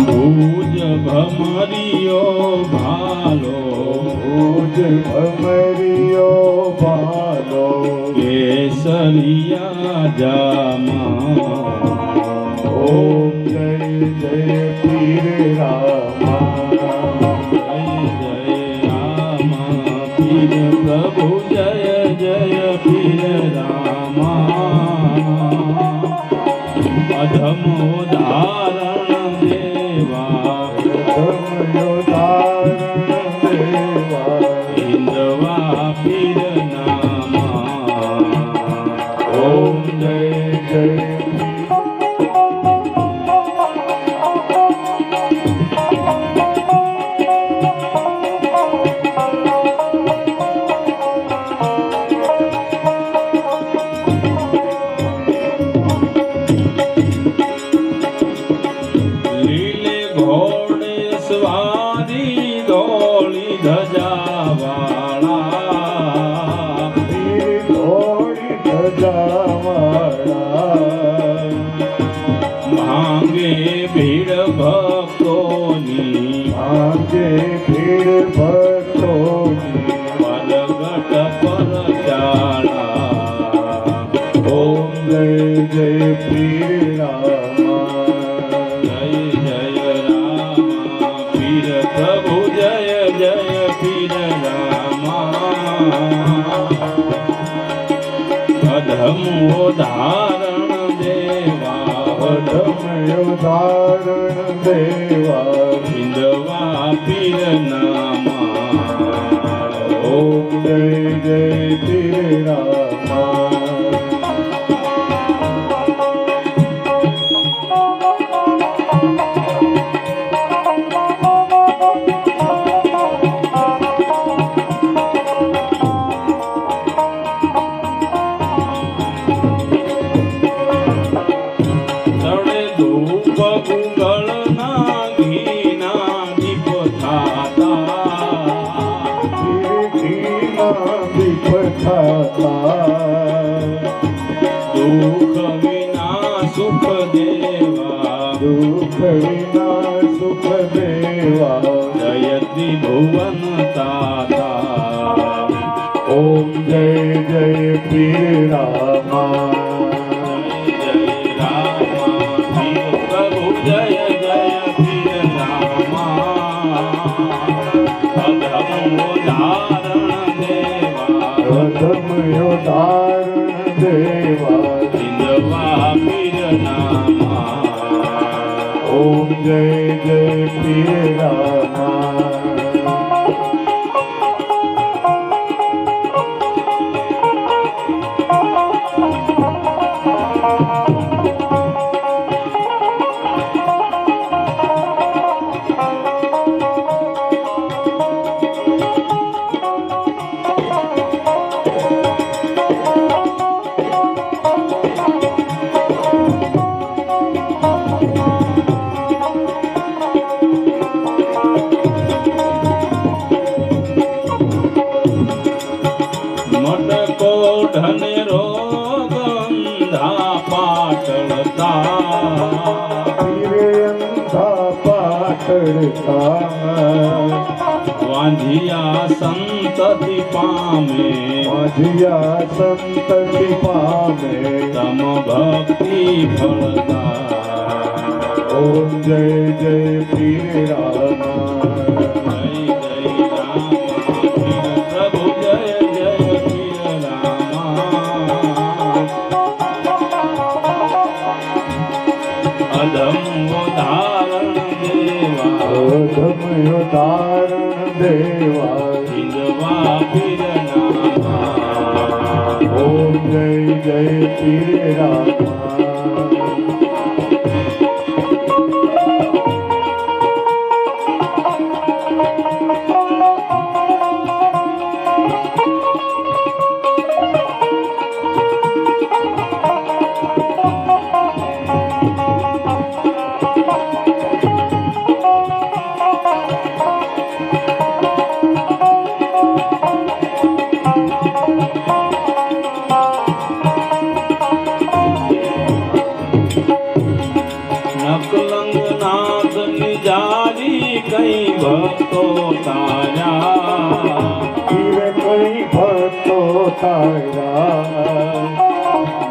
ભુજ ભમરિયો ભાલો, ભુજ ભમરિયો ભાલો, કેસરિયા જામા. ઓમ જય જય પીર રામા, જય જય રામા પીર પ્રભુ, જય જય પીર રામા. અધમ ઉદાહરણ દેવા, ઉદાહરણ દેવા, હિન્દવા પીર નામા. ઓમ જય જય લીલે ઘોડે સવારી દોડી ધજાવાળા, પીર ઘોડી ધજાવાળા, ભાંગે ભીડ ભક્તોની, ભાંગે ભીડ ભક્તોની, પલગટ પર ચાળા. ઓમ જય જય પીર રામા, જય જય રામા પીર પ્રભુ, જય જય પીર રામા. અધમ ઉદાહરણ દેવા, અધમ ઉદાહરણ દેવા, હિન્દવા પીર નામા. ઓમ જય જય પીર રામા. તળે ધૂપ ગુગળના ઘીના દીપ થાતા, ઘીના દીપ થાતા, દુઃખ વિના સુખ દેવા, દુઃખ વિના સુખ દેવા, જયતિ ભુવન તાતા. ઓમ જય જય પીર રામા, જય જય રામા પીર પ્રભુ, જય જય પીર રામા. અધમ ઉદાહરણ દેવા, અધમ ઉદાહરણ દેવા, હિન્દવા પીર નામા. ઓમ જય જય પીર રામા. મટકો ઢનેરો ગંધા પાટળતા, પીરે અંધા પાટળતા, વાંધિયા સંતતિ પામે, માઝિયા સંતતિ પામે, તમ ભક્તિ ફળદા. ઓમ જય જય પીર રામા, જય જય રામા પીર પ્રભુ, જય જય પીર રામા. અધમ ઉદાહરણ દેવા, અધમ ઉદાહરણ દેવા, હિન્દવા પીર નામા. ઓમ જય જય પીર રામા. કઈ ભક્તો તારા પીર કઈ ભક્તો તારા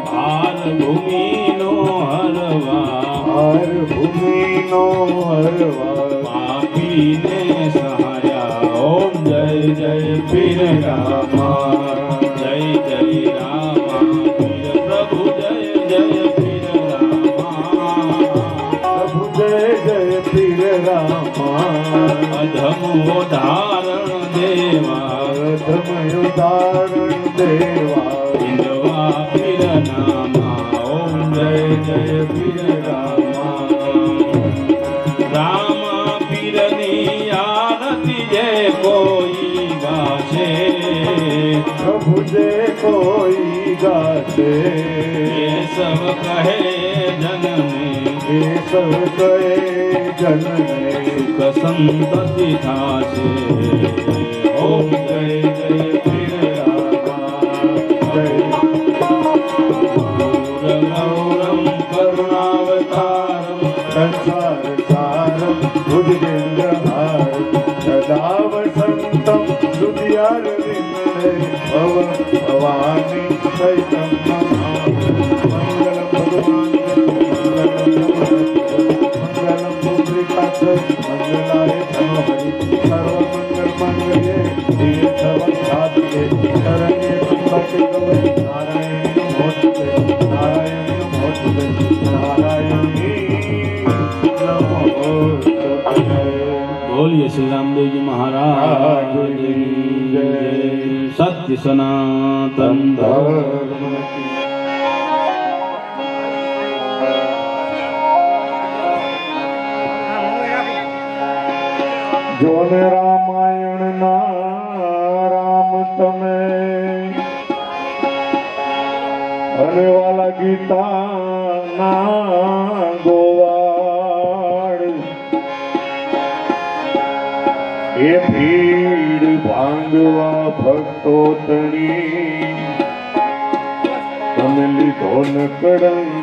હાર ભૂમિનો હરવા હર ભૂમિનો હરવા પાપીને સહાયા ઓમ જય જય પીર રામા જય જય રામા પીર પ્રભુ જય જય પીર રામા પ્રભુ જય જય પીર રામા અધમો ધારણ દેવા અધમયો ધારણ દેવા ઇન્દ્રવા પીર નામા ઓમ જય જય પીર રામા રામા પીરની આરતી જે કોઈ ગાશે પ્રભુ જે કોઈ ગાશે એ સબ કહે જનને એ સૌ કહે જનને સુખ સંતતિ થાશે ઓમ જય જય પીર રામા જય ગૌરમ કરુણાવતારમ સંસાર સારમ ભુજગેન્દ્રહાર સદા વસંતમ હૃદયાર વિનય ભવ ભવાની સૈતમ મંગલમ ભગવાન મંગલમ પુત્રિકાક્ષ મંગલાય ધનોહરી સર્વમંગલ મંગલે દિવ્ય સવસાદિકે શરણ્ય ત્રંબકે ગૌરી નારાયણ નમોસ્તુતે નારાયણ નમોસ્તુતે નારાયણી નમોસ્તુતે બોલીએ શ્રી રામદેવજી મહારાજની જય સત્ય સનાતન ધર્મ જોન રામાયણ ના રામ તમે અને વાલા ગીતા ના ગોવાળ એ ભીડ ભાંગવા ભક્તો તણી તમે લીધો ન કડંગ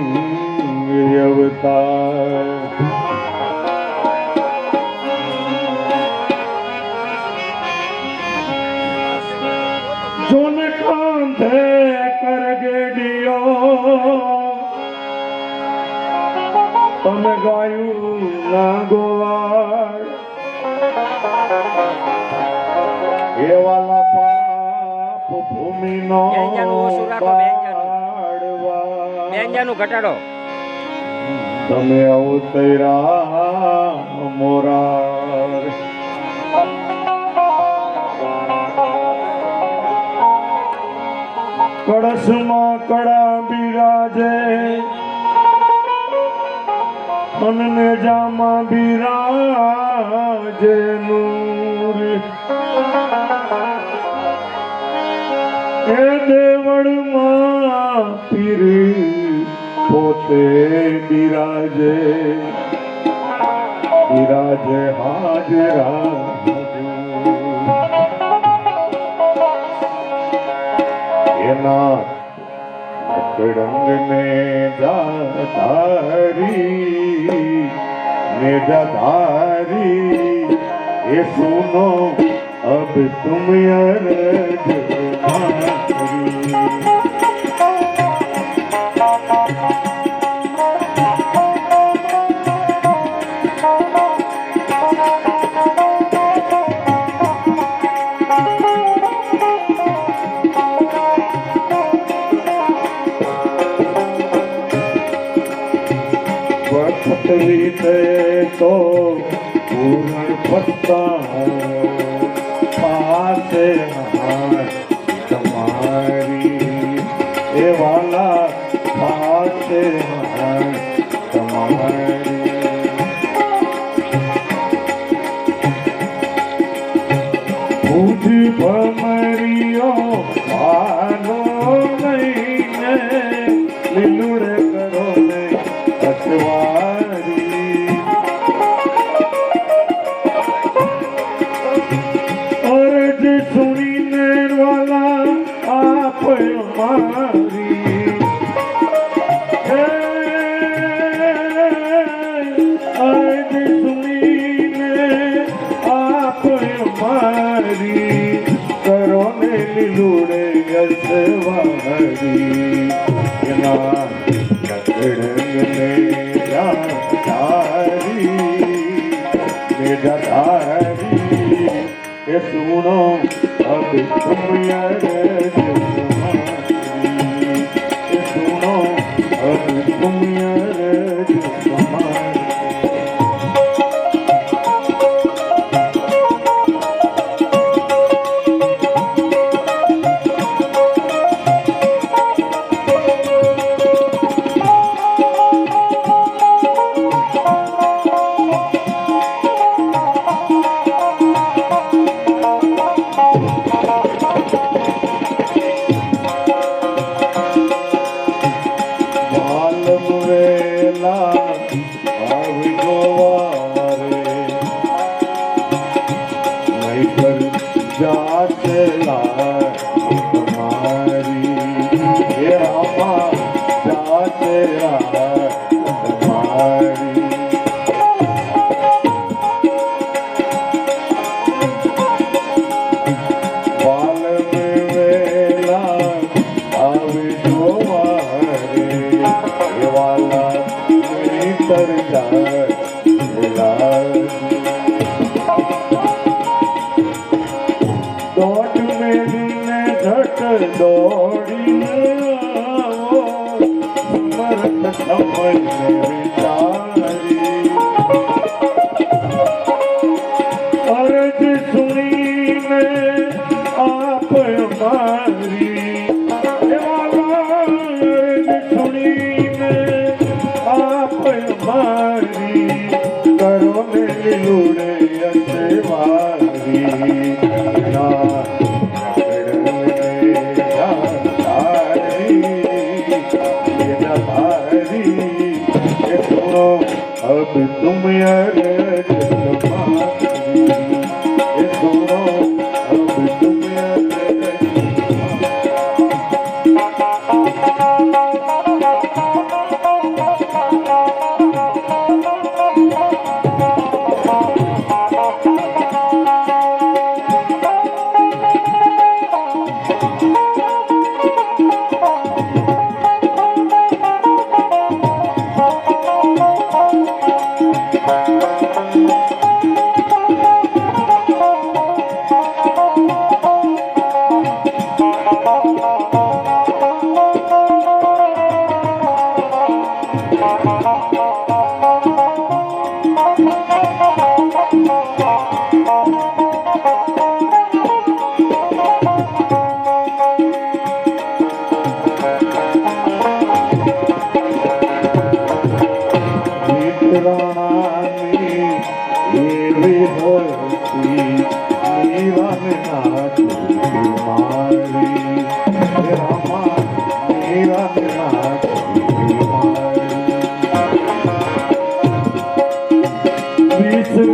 અવતાર જોન કાંધે કરગેડિયો તમે ગાયું ના ગોવાળ એ વાલા પાપ ભૂમિનો બાળવા બેંજાનું ઘટાડો તમે અવતર્યા મોરાર કળશમાં કડા બિરાજે અનને જામાં બિરાજે નૂર એ દેવળમાં પીર પોતે બિરાજે બિરાજે હાજરા એના કડંગ ને જાધારી એ સુનો અબ તુમ અરજ મારી રીતે તો પૂર્ણ પત્તા પાસે તમારી એ વાલા પાસે તમારી ભૂજ ભમરિયો ભાનો લઈને લીલુડે કરો ને અસવારી અરજ સુણીને વાલા આપ મારી અરજ સુણીને વાલમ વેલા આવી ગોવારે નહીં પર જાતે લાય તમારી એ રામા જાતે લાય તમારી દોટ મેલીને ઝટ દોડીને આવો મરત સમયને વિચારી અરજ સુણીને આપ મારી અરજ સુણીને આપ મારી કરો ને લીલુડે અંતવારી अब तुम यार सुनो अब तुम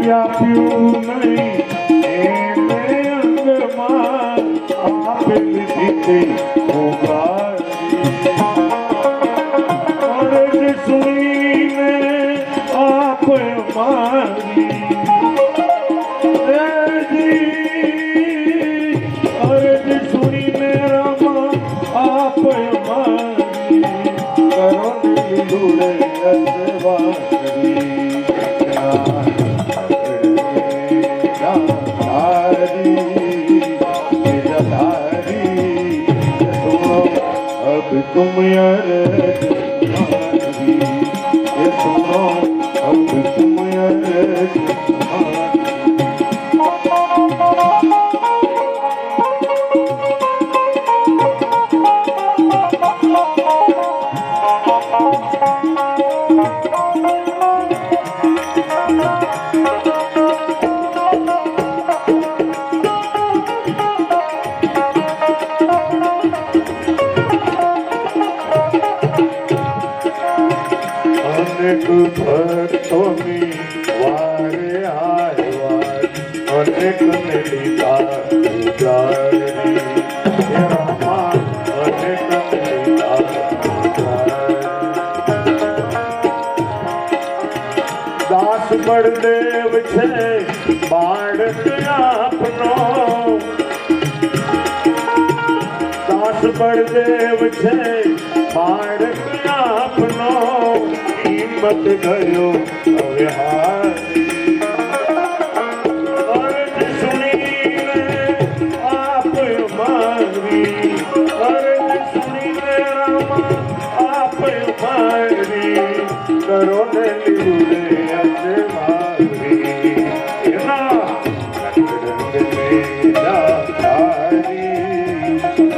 વ્યાપ્યું નહીં એને અંગમાં આપેલી દીધી અરજ સુણીને આપ મારી અરજ સુણીને રામા આપ મારી કરો લીલુડે અંતવારી तुम यार तुम्हारी ये सुनो अब तुम यार અનેક ભક્તોની વારે આવ્યા અનેકને લીધા ઉજાડી હે રામા અનેકને લીધા ઉજાડી દાસ બળદેવ છે બાળક આપનો દાસ બળદેવ છે બાળક આપનો હિંમત ગયો હવે હારી અરજ સુણીને આપ મારી અરજ સુણીને રામા આપ મારી કરો ને લીલુડે અંતવારી એના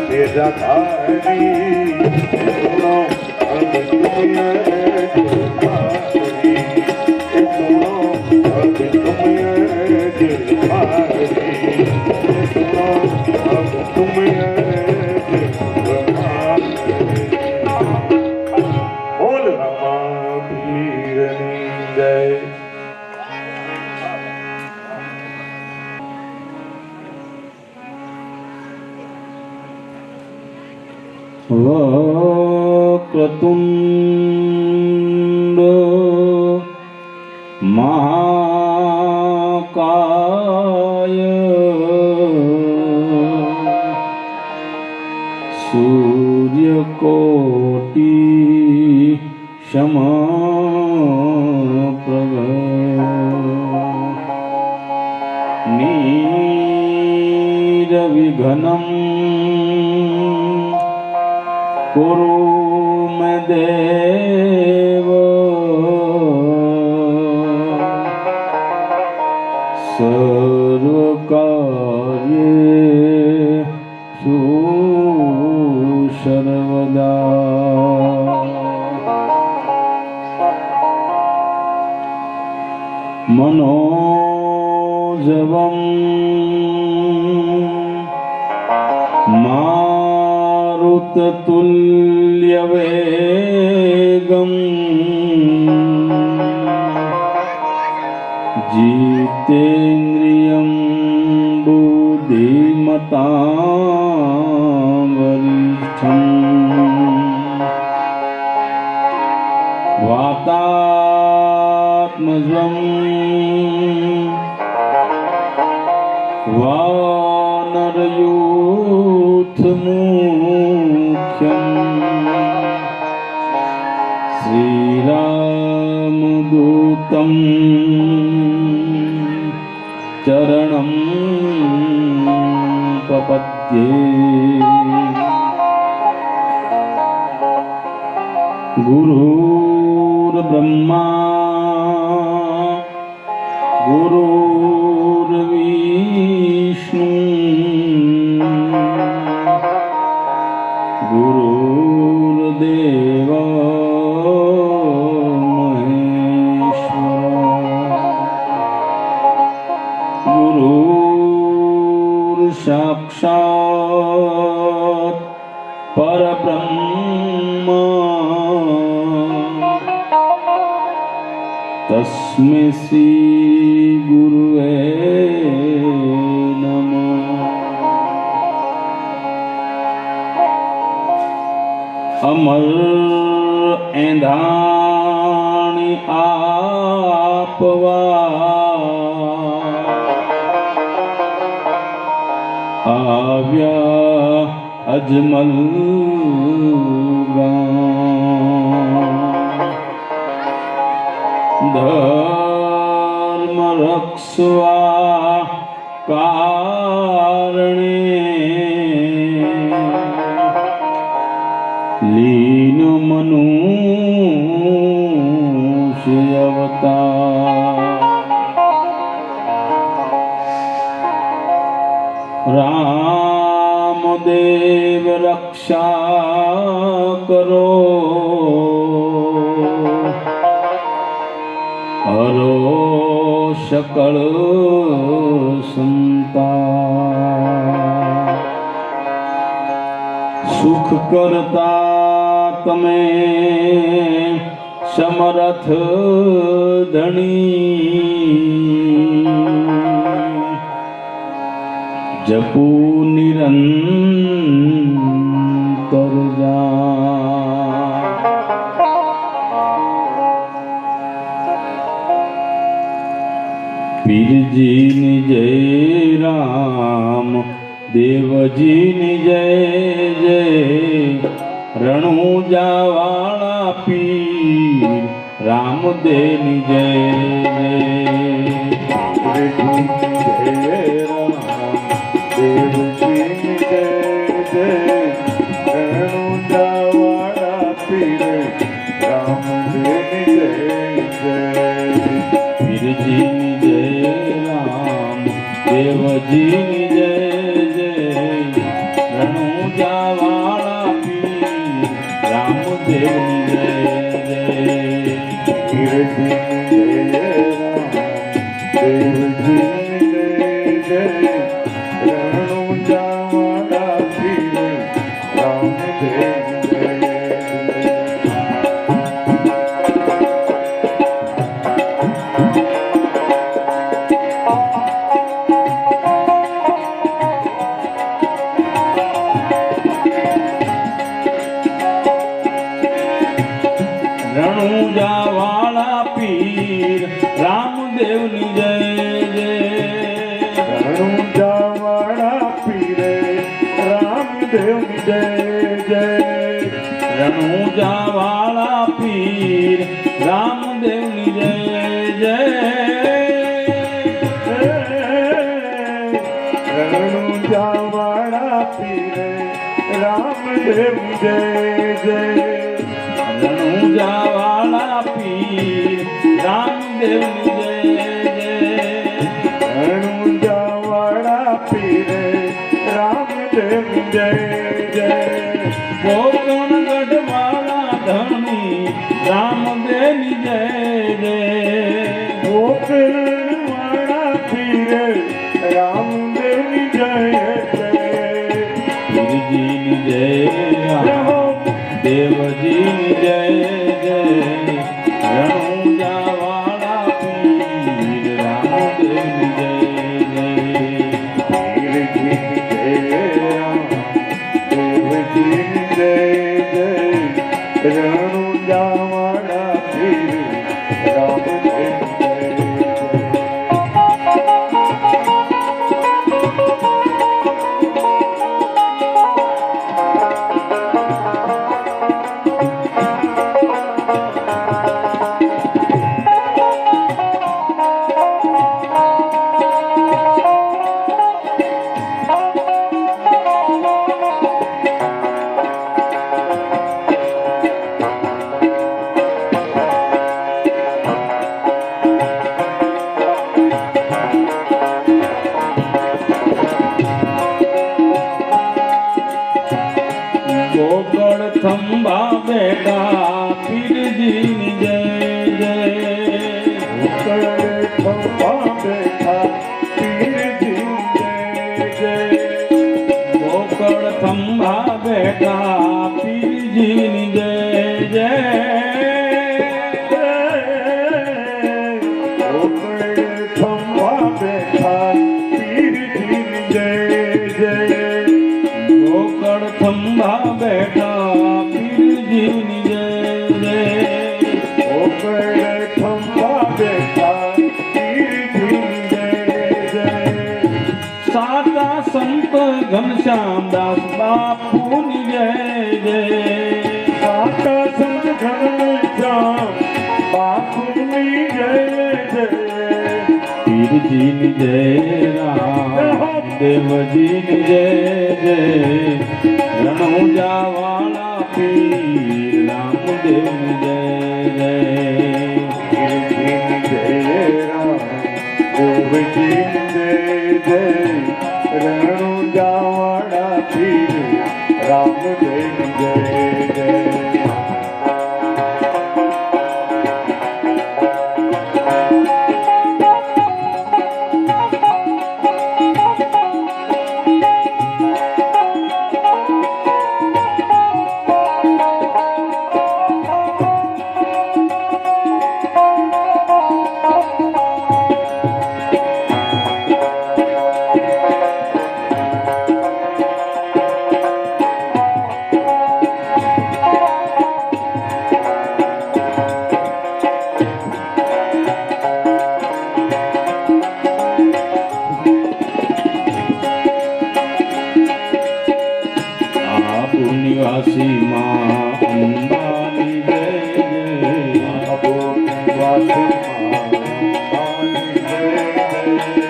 મેરા ધારી સુનો अब तुम बोल વક્રતુંડ મહાકાય સૂર્યકોટિ સમપ્રભ નિરવિઘ્નં कुरु मे देव सर्वकार्येषु सर्वदा मनोजवं मारुततुल्यवेगं जितेन्द्रियं बुद्धिमतां वरिष्ठम् वातात्मजं वानरयूथमुख्यम् श्रीरामदूतं चरणं प्रपद्ये गुरुर्ब्रह्मा गुरुर्विष्णु गुरुर्देव महेश्वर गुरुर्साक्षात् परब्रह्म तस्मै श्री गुरुवे नमः। अमर एंधाणी आपवा आव्या अजमल धर्म रक्षवा कारणे लीन मनुष्य अवतार रामदेव रक्षा करो हरो सकल संताप सुख करता तमे समर्थ धनी जपू निरंतर जा पीरजी नि जय राम देवजी नि जय जय रणुजा वाला पीर रामदेव नि जय जय देवजी जय जय रणुजा वाला पीर रामदेव जय जय पीरजी नि जय राम देवजी नि जय जय रणुजा वाला पीर रामदेव नि जय जय पीरजी जय राम देवजी जय जय रणुजा वाला पीर रामदेव जय जय રણુજા વાળા પીર રામદેવની જય જય રણુજા વાળા પીરે રામદેવની જય જય રણુજા વાળા પીર રામદેવની જય જય રણુજા વાળા પીરે રામદેવની જય જય રણુજા વાળા પીર રામદેવની જય જય રણુજા વાળા પીરે રામદેવની જય જય કોકણગઢ વાળા ધણી રામદેવની જય જય ગોકર્ણ વાળા પીરે રામદેવની જય જય પીરજીની જય દેવજીની જય જય રણુજા વાળા પીર રામદેવની જય જય પીરજીની જય દેવજીની જય જય રણુજા વાળા પીર રામદેવની જય ગોકળ થંભા બેઠા પીરજીની જય જય ગોકળ થંભા બેઠા પીરજીની જય જય ગોકળ થંભા બેઠા પીરજીની જય જય ગોકળ થંભા બેઠા પીરજીની જય જય ગોકળ થંભા બેઠા પીરજીની જય જય ગોકળ થંભા બેઠા પીરજીની જય જય સાતા સંત ઘનશ્યામદાસ બાપુની જય જય સાતા સંત ઘનશ્યામ બાપુની જય જય પીરજીની જય રામ દેવજીની જય જય રણુજા વાળા પીર રામદેવની જય જય પીરજીની જય રામ દેવજીની જય જય રણુજા વાળા પીર રામદેવની જય જય નિવાસી માં અંબાની જય જય આબુ નિવાસી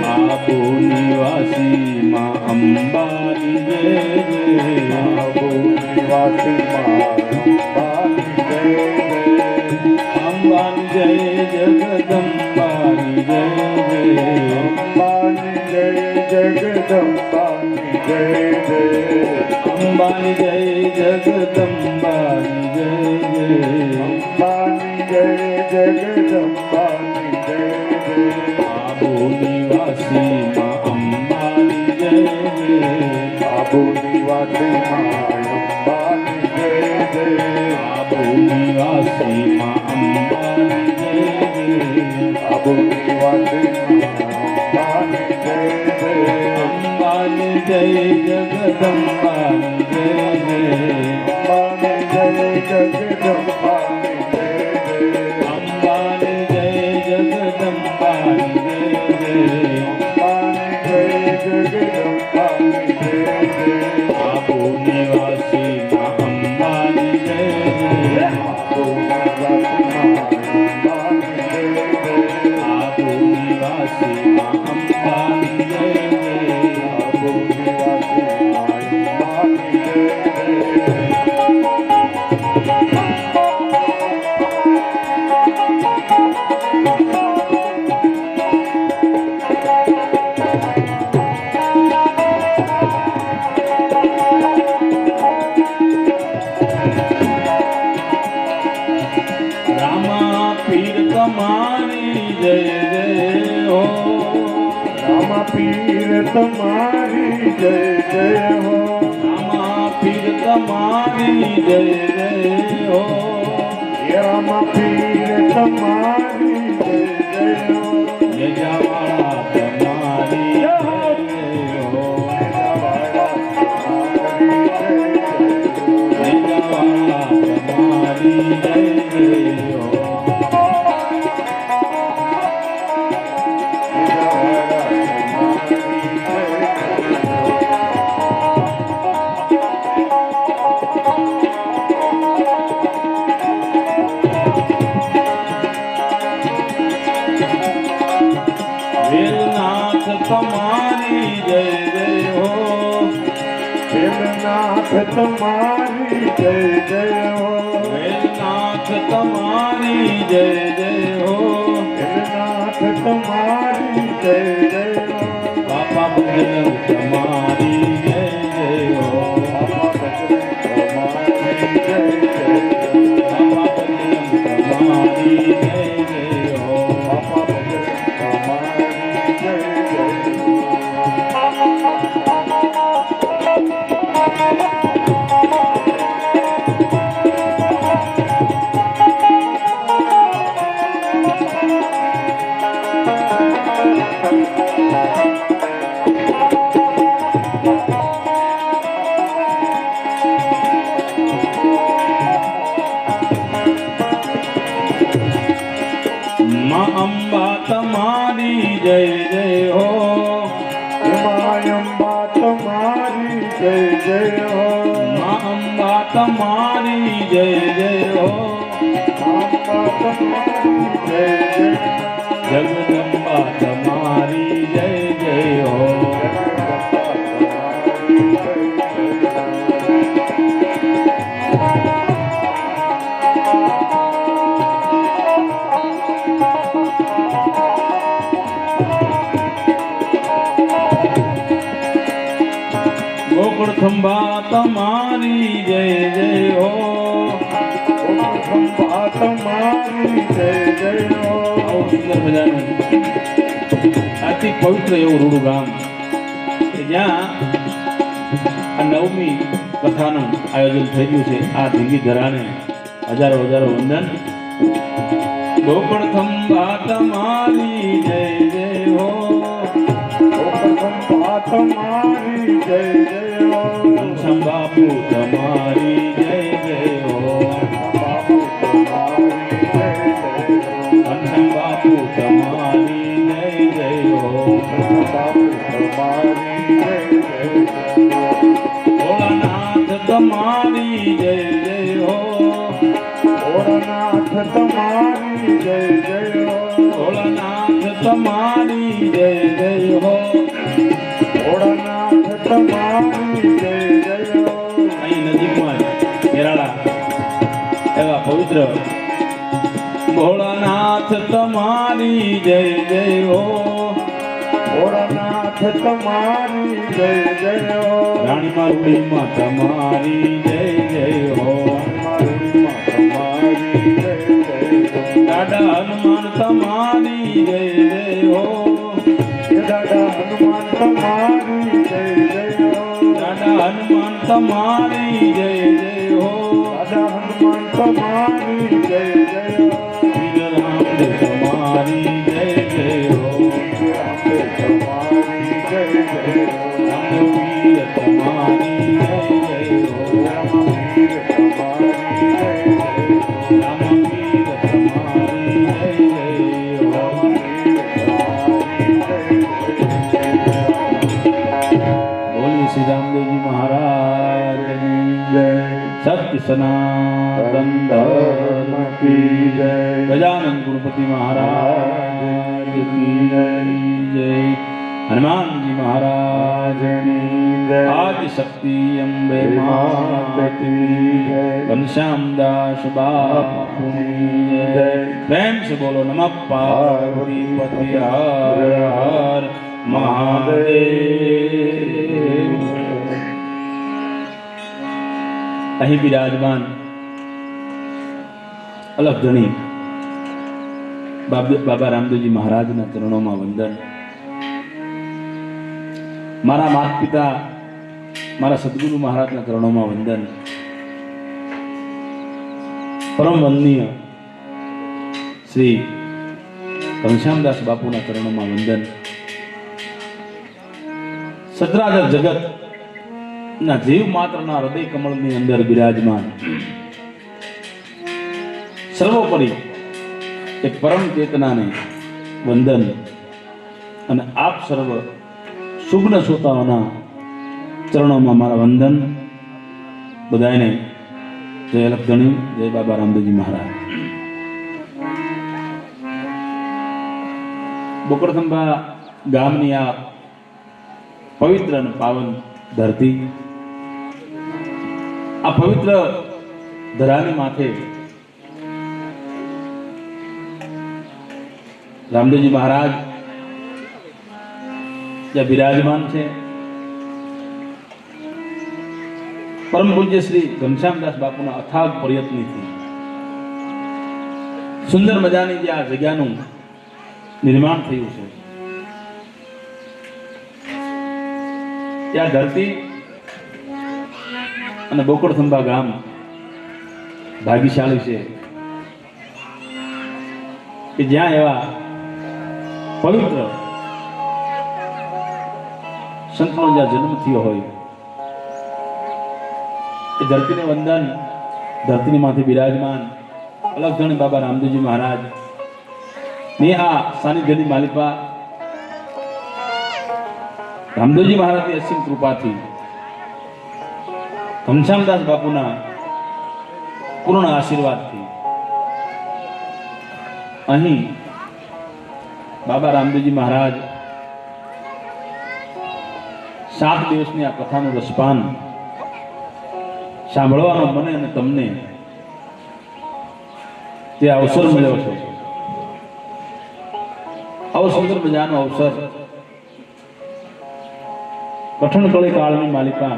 આબુ નિવાસી માં અંબાની જય જય આબુ નિવાસી અંબાની જય જગદંબાની જય જય અંબાની જય જગદંબાની જય જય અંબાની જય જગદંબાની જય જય અંબાની જય જગદંબાની જય જય આબુ નિવાસી માં અંબાની જય જય આબુ નિવાસી અંબાની જય જય આબુ નિવાસી માં અંબાની જય જય આબુ નિવાસી અંબાની જય જય અંબાની જય જગદંબાની જય જય અંબાની જય જગદંબાની જય જય રામા પીર તમારી જય જય હો રામા પીર તમારી જય જય હો રામા પીર તમારી જય જય હો રામા પીર તમારી જય જય હો નેજાવાળા તમારી જય જય હો નેજાવાળા તમારી જય જય હો વેલનાથ તમારી જય જય હો વેલનાથ તમારી જય જય હો વેલનાથ તમારી જય જય હો વેલનાથ તમારી જય જય હો બાપા બજરંગ તમારી જય જય હો બાપા બજરંગ તમારી જય જય હો બાપા બજરંગ તમારી જય જય હો બાપા બજરંગ તમારી જય જય હો માં અંબા તમારી જય જય હો અંબા તમારી જય જય હો માં અંબા તમારી જય જય હો અંબા તમારી જય જય જગદંબા તમારી જય જય હો ગોકળ ખંભા તમારી જય જય હો અંબા તમારી જય જય હો આવું સુંદર મજાનું અતિ પવિત્ર એવું રૂડું ગામ કે જ્યાં આ નવમી કથાનું આયોજન થઈ ગયું છે. આ ધીંગી ધરાને હજારો હજારો વંદન. ગોકળ ખંભા તમારી જય જય હો અંબા તમારી જય જય હો ઘનશ્યામ બાપુ તમારી જય જય હો બાપુ તમારી જય જય હો ઘનશ્યામ બાપુ તમારી જય જય હો બાપુ તમારી જય જય હો ભોળાનાથ તમારી જય જય હો ભોળાનાથ તમારી જય જય હો ભોળાનાથ તમારી જય જય હો ભોળાનાથ તમારી જય જય હો અહીં નજીકમાં કેરાળા એવા પવિત્ર ભોળાનાથ તમારી જય જય હો ભોળાનાથ તમારી જય જય હો રાણીમાં રૂડીમાં તમારી જય જય હો મારુડીમાં તમારી જય જય હો દાદા હનુમાન તમારી જય જય હો દાદા હનુમાન તમારી જય જય હો દાદા હનુમાન તમારી જય જય હો દાદા હનુમાન તમારી જય જય હો વીર રામદેવ તમારી જય જય હો રામદેવ તમારી જય જય હો રામવીર તમારી જય જય હો રામવીર તમારી જય જય હો રામવીર તમારી જય જય હો બોલી શ્રી રામદેવજી મહારાજની જય. સત્ય સનાતન ધર્મ કી જય. ગજાનંદ ગુણપતિ મહારાજ કી જય. હનુમાનજી મહારાજની જય. આદિ શક્તિ અંબે માતની જય. ઘનશ્યામ દાસ બાપુની જય. પ્રેમ से बोलो नमः पार्वती पति हर हर મહાદેવ. અહીં બિરાજમાન અલગ ધણી બાબા રામદેવજી મહારાજના ચરણોમાં વંદન. મારા માતા પિતા મારા સદગુરુ મહારાજના ચરણોમાં વંદન. પરમ વંદનીય શ્રી ઘનશ્યામદાસ બાપુના ચરણોમાં વંદન. સચરાચર જગત ના જીવ માત્રના હૃદય કમળની અંદર બિરાજમાન સર્વોપરી એક પરમ ચેતનાને વંદન. અને આપ સર્વ સુગ્ન શ્રોતાઓના ચરણોમાં મારા વંદન. બધાને જય લખધણી, જય બાબા રામદેવજી મહારાજ. બોકડથંભા ગામની આ પવિત્ર અને પાવન ધરતી, આ પવિત્ર ધરાની માથે રામદેવજી મહારાજ જ્યાં બિરાજમાન છે, પરમ પૂજ્ય શ્રી ઘનશ્યામદાસ બાપુના અથાગ પ્રયત્નથી સુંદર મજાની જે આ જગ્યાનું નિર્માણ થયું છે, ત્યાં ધરતી અને બોકડથંભા ગામ ભાગ્યશાળી છે કે જ્યાં એવા પવિત્ર સંતનો જ્યાં જન્મ થયો હોય એ ધરતીને વંદન. ધરતીની માથે બિરાજમાન અલગધણી બાબા રામદેવજી મહારાજ ની આ સાનિધ્યની માલિપા રામદેવજી મહારાજની અસીમ કૃપાથી ઘનશ્યામદાસ બાપુના પૂર્ણ આશીર્વાદથી અહીં બાબા રામદેવજી મહારાજ 7 દિવસની આ કથાનું રસપાન સાંભળવાનો મને અને તમને જે અવસર મળ્યો છે, આવો સુંદર મજાનો અવસર કઠણ કળી કાળની માલિકા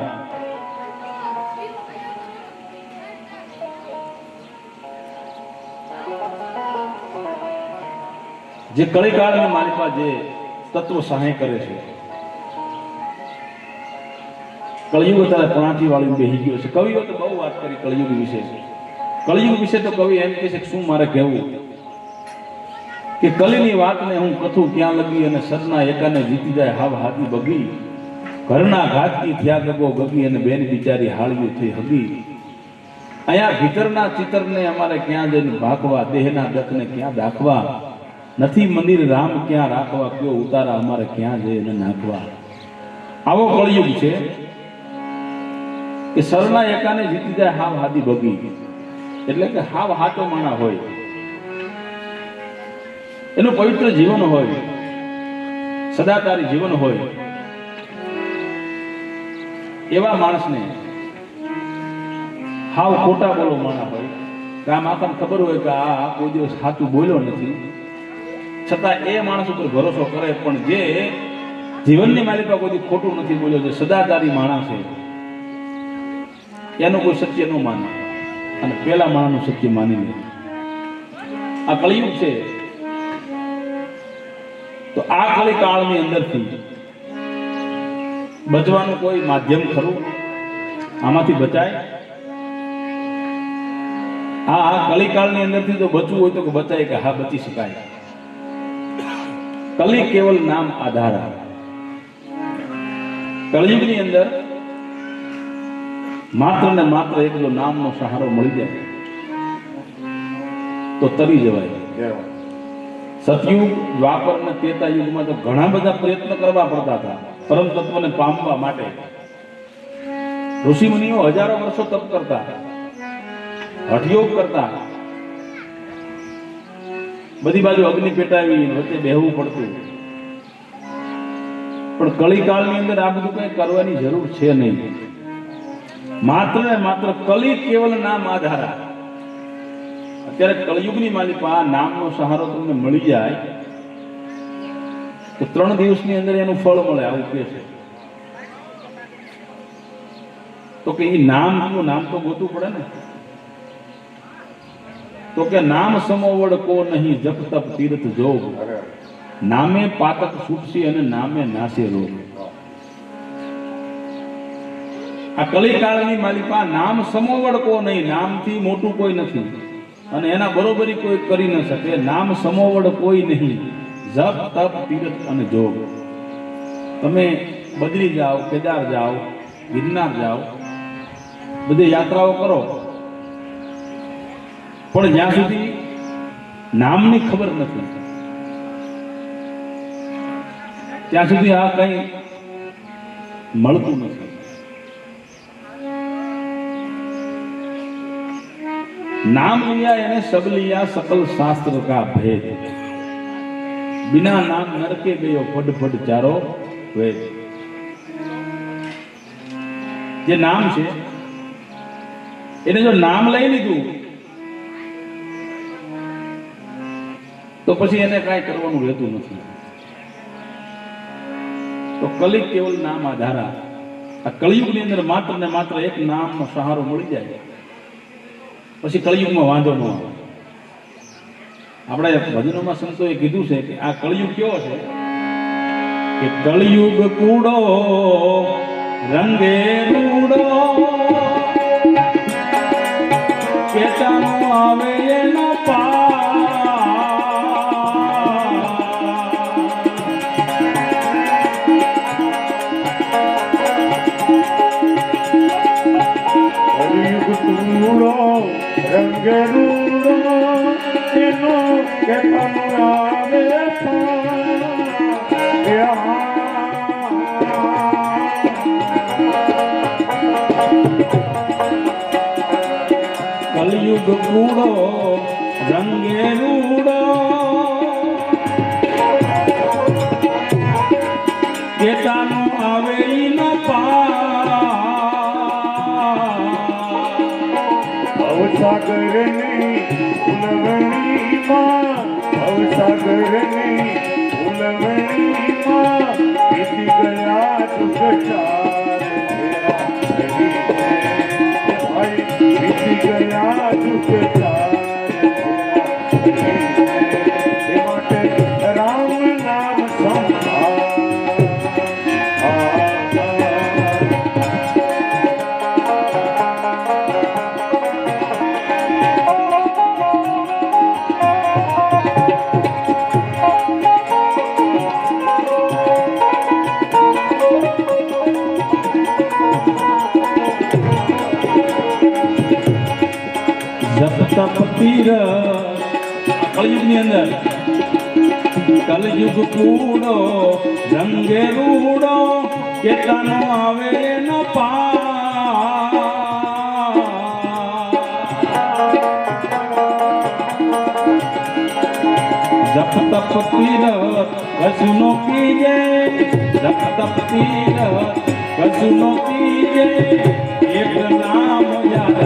જે કળી કાળની માલિકા જે તત્વ સહાય કરે છે, કળિયુગ અત્યારે પણાઠી વાળી બેહી ગયો છે. કવિઓ તો બહુ વાત કરી કળિયુગ વિશે. કળિયુગ વિશે તો કવિ એમ કહે છે કે શું મારે કહેવું કે કલીની વાતને હું કથું ક્યાં લગી અને સરના એકાને જીતી જાય હાવ હાથી બગી. ઘરના ઘાતકી થયા ગગો ગગી અને બેન બિચારી હાળ્યું થઈ હગી. અહીંયા ભીતરના ચિત્રને અમારે ક્યાં જઈને ભાગવા, દેહના દત્તને ક્યાં દાખવા, નથી મંદિર રામ ક્યાં રાખવા, કયો ઉતારા અમારે ક્યાં જઈને નાખવા. આવો કળિયુગ છે કે સરના એકાને જીતી જાય હાવ હાથી બગી. એટલે કે હાવ હાચો માણા હોય, એનું પવિત્ર જીવન હોય, સદાચારી જીવન હોય, એવા માણસને હાવ ખોટા બોલો માણા હોય કે આમ આપણને ખબર હોય કે આ કોઈ દિવસ સાચું બોલ્યો નથી, છતાં એ માણસ ઉપર ભરોસો કરે. પણ જે જીવનની માલિકા કોઈ ખોટું નથી બોલ્યો, જે સદાચારી માણસ છે એનું કોઈ સત્ય ન માને અને પેલા માણસનું સત્ય માની લે. આ કળિયુગ છે. તો આ કળી કાળની અંદરથી બચવાનું કોઈ માધ્યમ ખરું? આમાંથી બચાય? આ કળી કાળની અંદરથી તો બચવું હોય તો કે બચાય કે હા બચી શકાય. કલી કેવલ નામ આધાર. કળિયુગની અંદર માત્ર ને માત્ર એક જો નામનો સહારો મળી જાય તો તરી જવાય. સતયુગ, દ્વાપર અને ત્રેતા યુગમાં તો ઘણા બધા પ્રયત્ન કરવા પડતા હતા પરમ તત્વને પામવા માટે. ઋષિમુનિઓ હજારો વર્ષો તપ કરતા, હઠયોગ કરતા, બધી બાજુ અગ્નિ પેટાવી વચ્ચે બેહવું પડતું. પણ કળીકાળની અંદર આ બધું કઈ કરવાની જરૂર છે નહીં. માત્ર ને માત્ર કલી કેવલ નામ આધારા. અત્યારે કળયુગની માલિકા નામનો સહારો તમને મળી જાય તો 3 દિવસની અંદર એનું ફળ મળે, આવું કે છે. તો કે એ નામ તો ગોતવું પડે ને. તો કે નામ સમોવડ કો નહીં જપ તપ તીર્થ જોગ, નામે પાતક છૂટશે અને નામે નાશે રોગ. આ કલિકાળની માલિકા નામ સમોવડ કો નહીં, નામથી મોટું કોઈ નથી અને એના બરોબરી કોઈ કરી ન શકે. નામ સમોવડ કોઈ નહીં, જપ તપ તીર્થ અને જોગ. તમે બદ્રી જાઓ, કેદાર જાઓ, ગિરનાર જાઓ, બધી યાત્રાઓ કરો, પણ જ્યાં સુધી નામની ખબર નથી ત્યાં સુધી આ કઈ મળતું નથી. नाम लिया यानी सब लिया सकल शास्त्र का भेद, बिना नाम नरके गयो फड फड चारो वेद. જે નામ છે એને જો નામ લઈ લીધું તો પછી એને કાંઈ કરવાનું રહેતું નથી. તો કલિક કેવલ નામ આધારા. આ કળિયુગની અંદર માત્ર ને માત્ર એક નામનો સહારો મળી જાય પછી કળિયુગમાં વાંધો ન આવે. આપણા ભજનોમાં સંતોએ કીધું છે કે આ કળિયુગ કેવો છે કે કળિયુગ કૂડો રંગે રૂડો, કેતાનો આવે એનો રંગે રૂડો એનો કેતનો આવે કલયુગ કૂડો રંગે રૂડો, કેતાનો આવે ઈનો ભવસાગરની ઉલવણીમાં, ભવસાગરની ઉલવણીમાં વીતી ગયા દુઃખ ચાર ભાઈ, વીતી ગયા દુઃખ ચાર. એ માટે રામ નામ સંભાળ. કલયુગ ની અંદર કલયુગ કૂડો રંગે રૂડો, કેતાનો આવે એનો જપ તપ તીરથ કસુનો કીજે, જપ તપ તીરથ કસુનો કીજે, એક નામ યાદ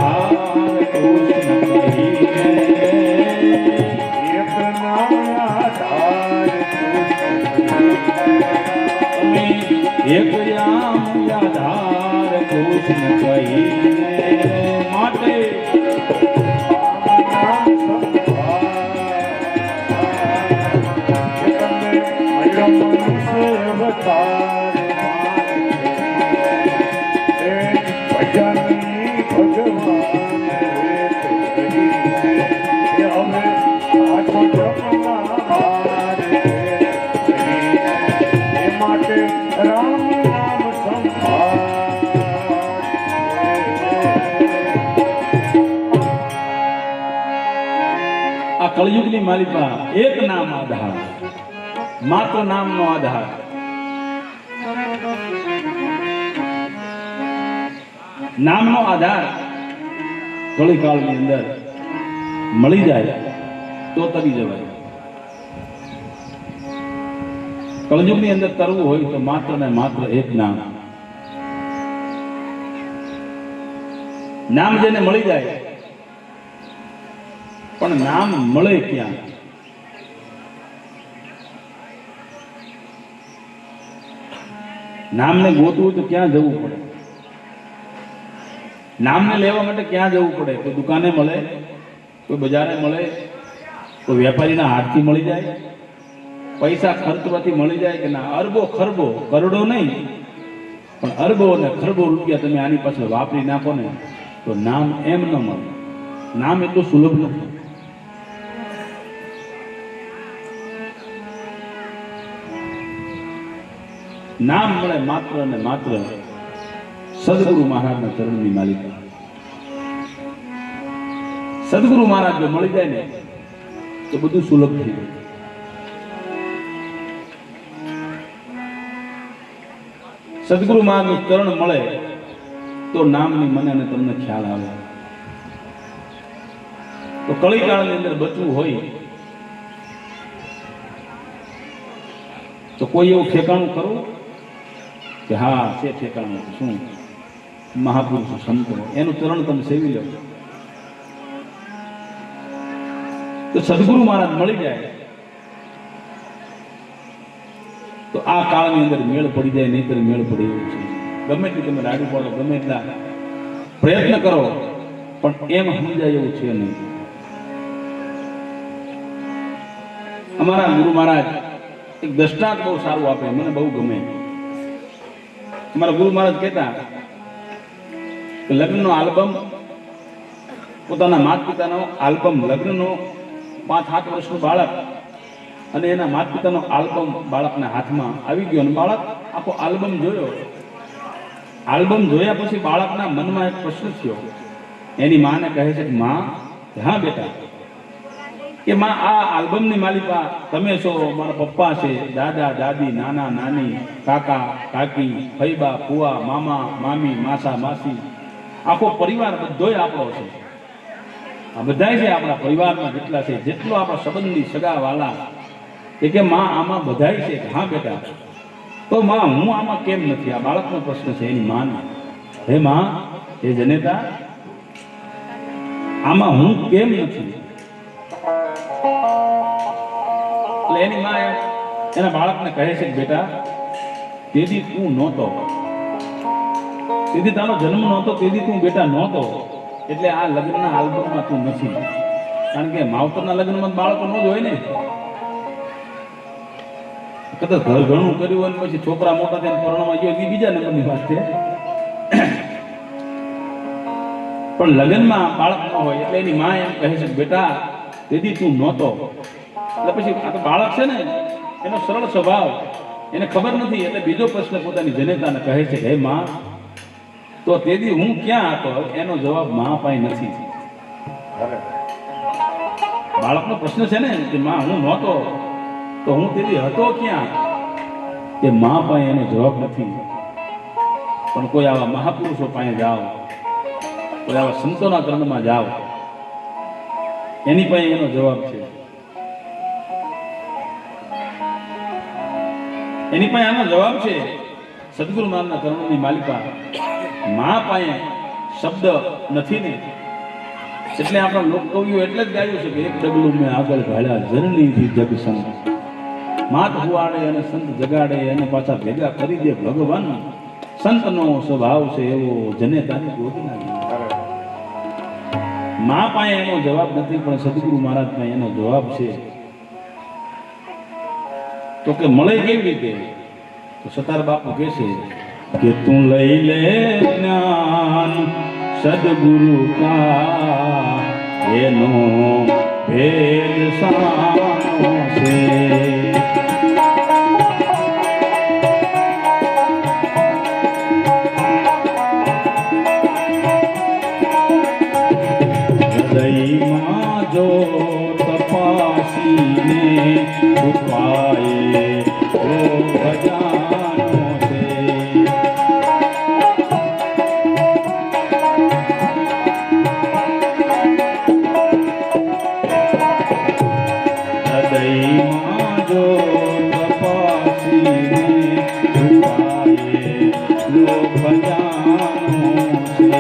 એક રામ યાધાર કૃષ્ણ કહીને માટે કળયુગની માલિકા એક નામ આધાર, માત્ર નામનો આધાર. નામનો આધાર કળીકાળની અંદર મળી જાય તો તરી જવાય. કળયુગની અંદર તરવું હોય તો માત્ર ને માત્ર એક નામ. નામ જેને મળી જાય, પણ નામ મળે ક્યાં? નામને ગોતવું તો ક્યાં જવું પડે? નામને લેવા માટે ક્યાં જવું પડે? કોઈ દુકાને મળે? કોઈ બજારે મળે, કોઈ વેપારીના હાથથી મળી જાય, પૈસા ખર્ચવાથી મળી જાય કે ના? અરબો ખરબો, કરોડો નહીં પણ અરબો અને ખરબો રૂપિયા તમે આની પાછળ વાપરી નાખો ને તો નામ એમ ન મળે. નામ એટલું સુલભ નથી. નામ મળે માત્ર ને માત્ર સદગુરુ મહારાજના ચરણની માલિકા. સદગુરુ મહારાજ જો મળી જાય ને તો બધું સુલભ થઈ જાય. સદગુરુ મહારાજનું ચરણ મળે તો નામની મને અને તમને ખ્યાલ આવે. તો કળીકાળની અંદર બચવું હોય તો કોઈ એવું ઠેકાણું કરવું કે હા છે ઠેકાણું, શું મહાપુરુષો સંતો એનું ચરણ તમે સેવી લો તો સદગુરુ મહારાજ મળી જાય તો આ કાળની અંદર મેળ પડી જાય, નહીતર મેળ પડી એવું છે. ગમે તે તમે રાડું પાડો, ગમે એટલા પ્રયત્ન કરો પણ એમ સમજાય એવું છે નહીં. અમારા ગુરુ મહારાજ એક દ્રષ્ટાંત બહુ સારું આપે, મને બહુ ગમે. અમારા ગુરુ મહારાજ કહેતા કે લગ્નનો આલ્બમ, પોતાના માતા પિતાનો આલ્બમ, લગ્નનો 5-7 વર્ષનું બાળક અને એના માતા પિતાનો આલ્બમ બાળકના હાથમાં આવી ગયો અને બાળક આખો આલ્બમ જોયો. આલ્બમ જોયા પછી બાળકના મનમાં એક પ્રશ્ન થયો. એની માને કહે છે કે માં, હા બેટા, કે માં આ આલ્બમની માલિકા તમે છો, મારા પપ્પા છે, દાદા દાદી, નાના નાની, કાકા કાકી, ફઈબા ફુવા, મામા મામી, માસા માસી, આખો પરિવાર બધોય આપણો છે. આ બધાય છે આપણા પરિવારમાં જેટલા છે, જેટલો આપણા સંબંધી સગા વાલા. કે માં આમાં બધાય છે. હા બેટા, તો માં હું આમાં કેમ નથી? આ બાળકનો પ્રશ્ન છે એની માનો. હે માં, હે જનેતા, આમાં હું કેમ નથી? એટલે એની માં એના બાળકને કહે છે કે બેટા, તેથી તું નહોતો, તેથી તારો જન્મ નહોતો, તેથી તું બેટા નહોતો, એટલે આ લગ્નના આલ્બમમાં તું નથી. કારણ કે માવતરના લગ્નમાં બાળકો ન જ હોય ને. કદાચ ઘર ઘણું કર્યું હોય પછી છોકરા મોટા થઈને પરણવા ગયો એ બીજા નંબરની વાત છે, પણ લગ્નમાં બાળક ન હોય એટલે એની માં એમ કહે છે બેટા તેથી તું નહોતો. એટલે પછી આ તો બાળક છે ને, એનો સરળ સ્વભાવ, એને ખબર નથી. એટલે બીજો પ્રશ્ન પોતાની જનેતાને કહે છે, હે માં, તો તેથી હું ક્યાં હતો? એનો જવાબ મા પાસે નથી. બાળકનો પ્રશ્ન છે ને કે માં હું નહોતો તો હું તેથી હતો ક્યાં? એ મા પાસે એનો જવાબ નથી. પણ કોઈ આવા મહાપુરુષો પાસે જાઓ, કોઈ આવા સંતોના ચરણમાં જાઓ, એની પાસે એનો જવાબ છે. એની પાસે આનો જવાબ છે. સદગુરુ મહારાજના ચરણોની માલિકા મા પાસે શબ્દ નથી ને, એટલે આપણા લોક કવિઓ એટલે જ ગાયું છે કે એક ડગલું મેં આગળ ભાળ્યા જનનીથી જગ સંગ, માત હુવાડે અને સંત જગાડે અને પાછા ભેગા કરી દે ભગવાન. સંતનો સ્વભાવ છે એવો જનેતાની ગોદના. મા પાસે એનો જવાબ નથી, પણ સદગુરુ મહારાજ પાસે એનો જવાબ છે. તો કે મળે કેવી રીતે? તો સતાર બાપુ કહે છે કે તું લઈ લે જ્ઞાન સદગુરુ કા, એનો ભેદ સાનો છે. હૃદયમાં જો તપાસીને ઉપાય ઓ ભજાનો છે. હૃદયમાં જો તપાસીને ઉપાય ઓ ભજાનો છે.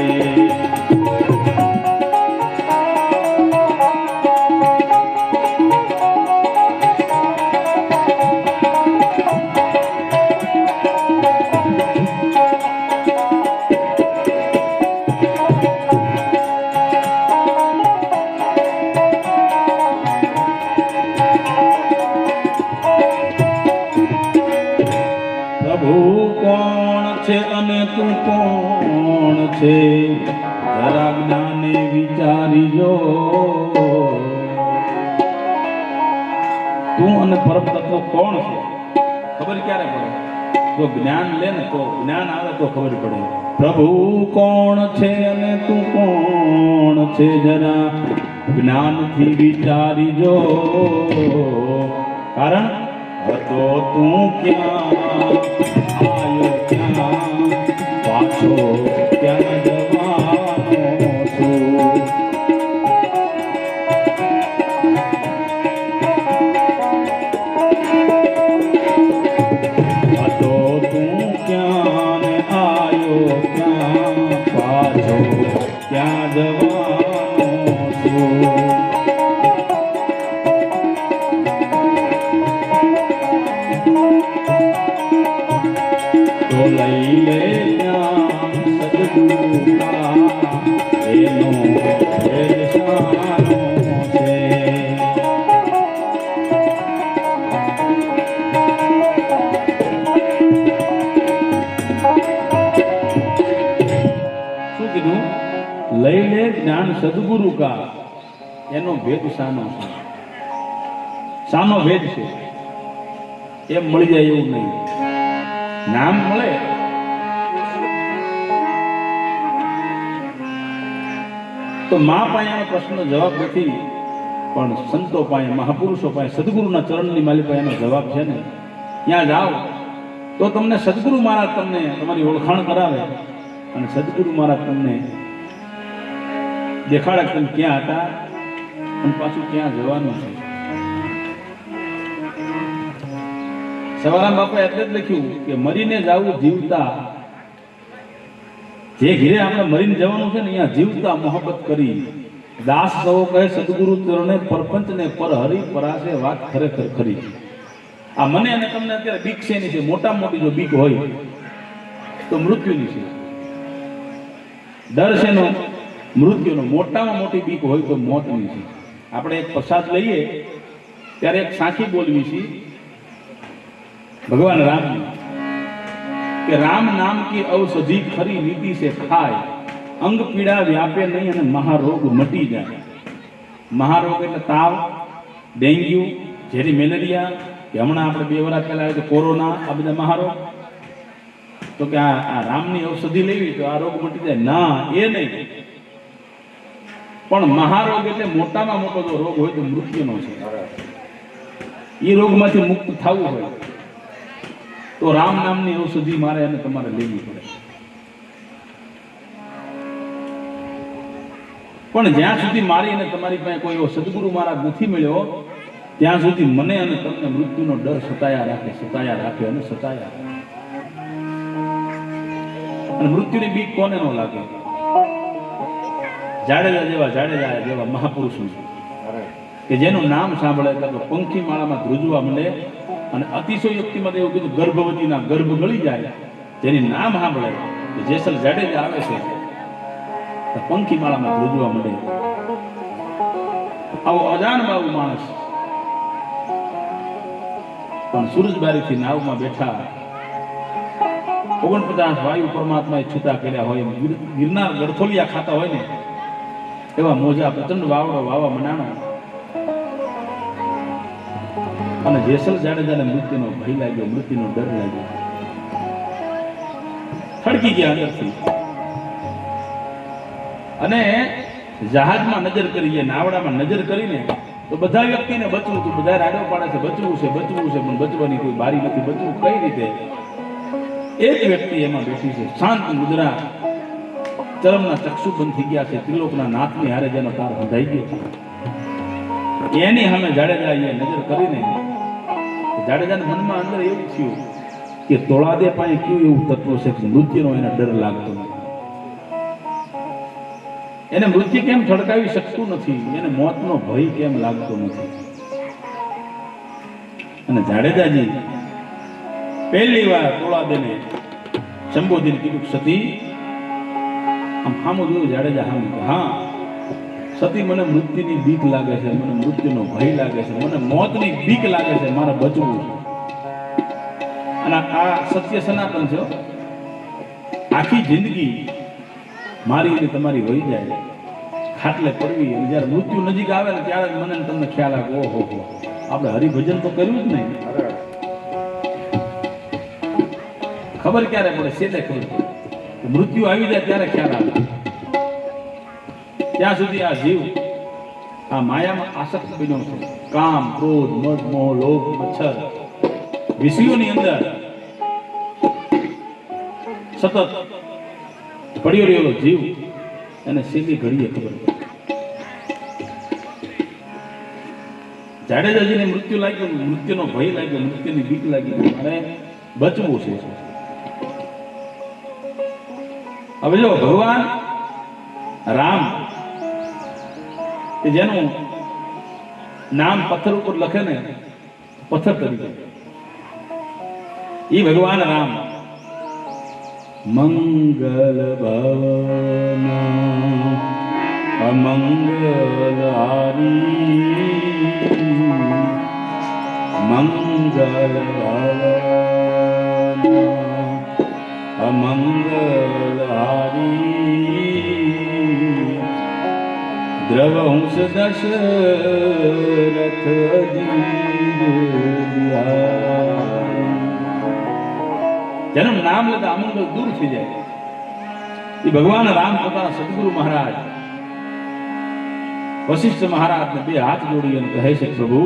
છે જરા જ્ઞાને વિચારીજો તું અને પરમ તત્વ કોણ છે ખબર ક્યારે પડે જો જ્ઞાન લે ને તો જ્ઞાન આવે તો ખબર પડે પ્રભુ કોણ છે અને તું કોણ છે જરા જ્ઞાનથી વિચારીજો કારણ હતો તું ક્યાં આયો ક્યાં પાછો ક્યાં જવાનો છું હતો તું ક્યાં ને આયો ક્યાં પાછો ક્યાં જવાનો છું તો લઈ લે જ્ઞાન સદગુરુના એનો ભેદ શાનો છે શું કીધું લઈ લે જ્ઞાન સદગુરુ કા એનો ભેદ શાનો છે શાનો ભેદ છે એમ મળી જાય એવું નહીં નામ મળે તો મા પાયાનો પ્રશ્ન જવાબ નથી પણ સંતો પાસે મહાપુરુષો પાસે સદગુરુના ચરણની માલી પાસે એનો જવાબ છે ને ત્યાં જાઓ તો તમને સદગુરુ મહારાજ તમને તમારી ઓળખાણ કરાવે અને સદગુરુ મહારાજ તમને દેખાડે તમે ક્યાં હતા અને પાછું ક્યાં જવાનું છે સવારામ બાપાએ એટલે જ લખ્યું કે મરીને જાવું જીવતા જે ઘીરે આપણે મરીને જવાનું છે ને અહીંયા જીવતા મોહબ્બત કરી દાસ સવો કહે સદગુરુ ચરણે પરપંચ ને પર હરી પરાશે વાત ખરેખર ખરી આ મને અને તમને અત્યારે બીક છે ની છે મોટા મોટી જો બીક હોય તો મૃત્યુની છે ડર છે નો મૃત્યુનો મોટામાં મોટી બીક હોય તો મોતની છે આપણે એક પ્રસાદ લઈએ ત્યારે એક સાખી બોલવી છે भगवान राम के राम नाम की औषधि खरी नीति से खाए अंग पीड़ा व्यापे नहीं અને महारोग मटी जाए महारोग એટલે તાવ ડેન્ગ્યુ ઝેરી મેલેરિયા કે હમણાં આપણે 2 વર્ષ પહેલા આવ્યો કોરોના આ બધા મહારોગ તો કે આ રામની ઔષધિ લેવી તો આ રોગ મટી જાય ના એ નહીં પણ મહારોગ એટલે મોટામાં મોટો જો રોગ હોય તો મૃત્યુનો છે એ રોગમાંથી મુક્ત થવું હોય તો રામ નામની ઔષધિ મારે અને તમારે લેવી પડે પણ જ્યાં સુધી મારી અને તમારી પાસે કોઈ એવો સદગુરુ મહારાજ નથી મળ્યો ત્યાં સુધી મને અને તમને મૃત્યુનો ડર સતાયા રાખે અને સતાયા અને મૃત્યુની બીક કોને ન લાગે જાડેજા જેવા મહાપુરુષો કે જેનું નામ સાંભળે તો પંખી માળામાં ધ્રુજવા મળે અને અતિશયોક્તિમાં એવું કીધું ગર્ભવતીના ગર્ભ ગળી જાય જેની નામ સાંભળે જેસલ જાડેજા આવે છે તો પંખી માળામાં ધ્રુજવા મળે આવો અજાણબાવ માણસ પણ સૂરજબારીથી નાવમાં બેઠા 49 વાયુ પરમાત્માએ છૂટા કર્યા હોય ગિરનાર ગડથોલિયા ખાતા હોય ને એવા મોજા પ્રચંડ વાવડો વાવા મનાણો અને જેસલ જાડેજાને મૃત્યુનો ભય લાગ્યો મૃત્યુનો ડર લાગ્યો ખડકી ગયા અંદરથી અને જહાજમાં નજર કરીએ નાવડામાં નજર કરીને તો બધા વ્યક્તિને બચવું હતું બધા રાડો પાડે છે બચવું છે પણ બચવાની કોઈ બારી નથી બચવું કઈ રીતે એક વ્યક્તિ એમાં બેઠી છે શાંત મુદ્રા ચરમના ચક્ષુ બંધ થઈ ગયા છે ત્રિલોકના નાથની હારે જેનો તાર બંધાઈ ગયો એની સામે જાડેજાએ નજર કરીને જાડેજાના મનમાં અંદર એવું થયું કે તોળાદે પાસે કયું એવું તત્વ છે કે મૃત્યુનો એને ડર લાગતો નથી એને મૃત્યુ કેમ છડકાવી શકતું નથી એને મોતનો ભય કેમ લાગતો નથી અને જાડેજાજી પહેલી વાર તોળાદેને સંબોધીને કીધું સતી આમ સામું જોયું જાડેજા સામું હા સતી મને મૃત્યુની બીક લાગે છે મને મૃત્યુનો ભય લાગે છે મને મોતની બીક લાગે છે મારે બચવું છે અને આ સત્ય સનાતન છે આખી જિંદગી મારી અને તમારી વહી જાય, ખાટલે પડવી, અને જ્યારે મૃત્યુ નજીક આવે ને ત્યારે જ મને ને તમને ખ્યાલ આવે, ઓહો હો, આપણે હરિભજન તો કર્યું જ નહીં. ખબર ક્યારે પડે? છેલ્લે ખબર પડે. મૃત્યુ આવી જાય ત્યારે ખ્યાલ આવે. ત્યાં સુધી આ જીવ આ માયામાં આસક્ત બન્યો છે. કામ, ક્રોધ, મદ, મોહ, લોભ, મચ્છર, વિષયોની અંદર સતત પડ્યો રહેલો જીવ એને સીધી ઘડીએ ખબર પડે. જાડેજાજીને મૃત્યુ લાગ્યું, મૃત્યુનો ભય લાગ્યો, મૃત્યુની બીક લાગી, અને બચવું છે. હવે જો ભગવાન રામ કે જેનું નામ પથ્થર ઉપર લખે ને પથ્થર તરીકે, એ ભગવાન રામ મંગલ ભવન અમંગલહારી, મંગલ ભવન અમંગલહારી, દ્રવહંસ દશરથ જેનું નામ લેતા અમંગલ દૂર થઈ જાય. એ ભગવાન રામ પોતાના સદગુરુ મહારાજ વશિષ્ઠ મહારાજને બે હાથ જોડી અને કહે છે, પ્રભુ,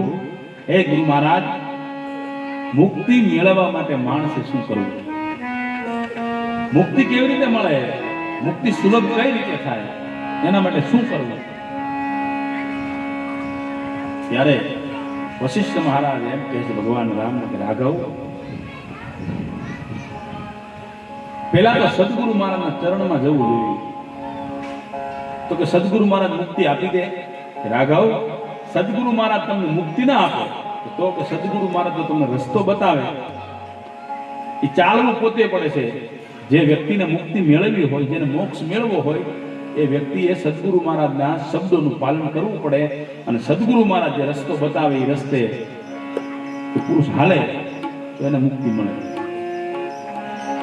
હે ગુરુ મહારાજ, મુક્તિ મેળવવા માટે માણસે શું કરવું? મુક્તિ કેવી રીતે મળે? મુક્તિ સુલભ કઈ રીતે થાય? એના માટે શું કરવું? ત્યારે વશિષ્ઠ મહારાજ એમ કહે છે ભગવાન રામ કે રાઘવ, પેલા તો સદગુરુ મહારાજના ચરણમાં જવું જોઈએ. તો કે સદગુરુ મહારાજ મુક્તિ આપી દે? રાઘવ, સદગુરુ મહારાજ તમને મુક્તિ ના આપે તો કે સદગુરુ મહારાજ તો તમને રસ્તો બતાવે. એ ચાલવું પોતે પડે છે. જે વ્યક્તિને મુક્તિ મેળવવી હોય, જેને મોક્ષ મેળવવો હોય, એ વ્યક્તિએ સદગુરુ મહારાજના શબ્દોનું પાલન કરવું પડે. અને સદગુરુ મહારાજ જે રસ્તો બતાવે એ રસ્તે પુરુષ હાલે તો એને મુક્તિ મળે.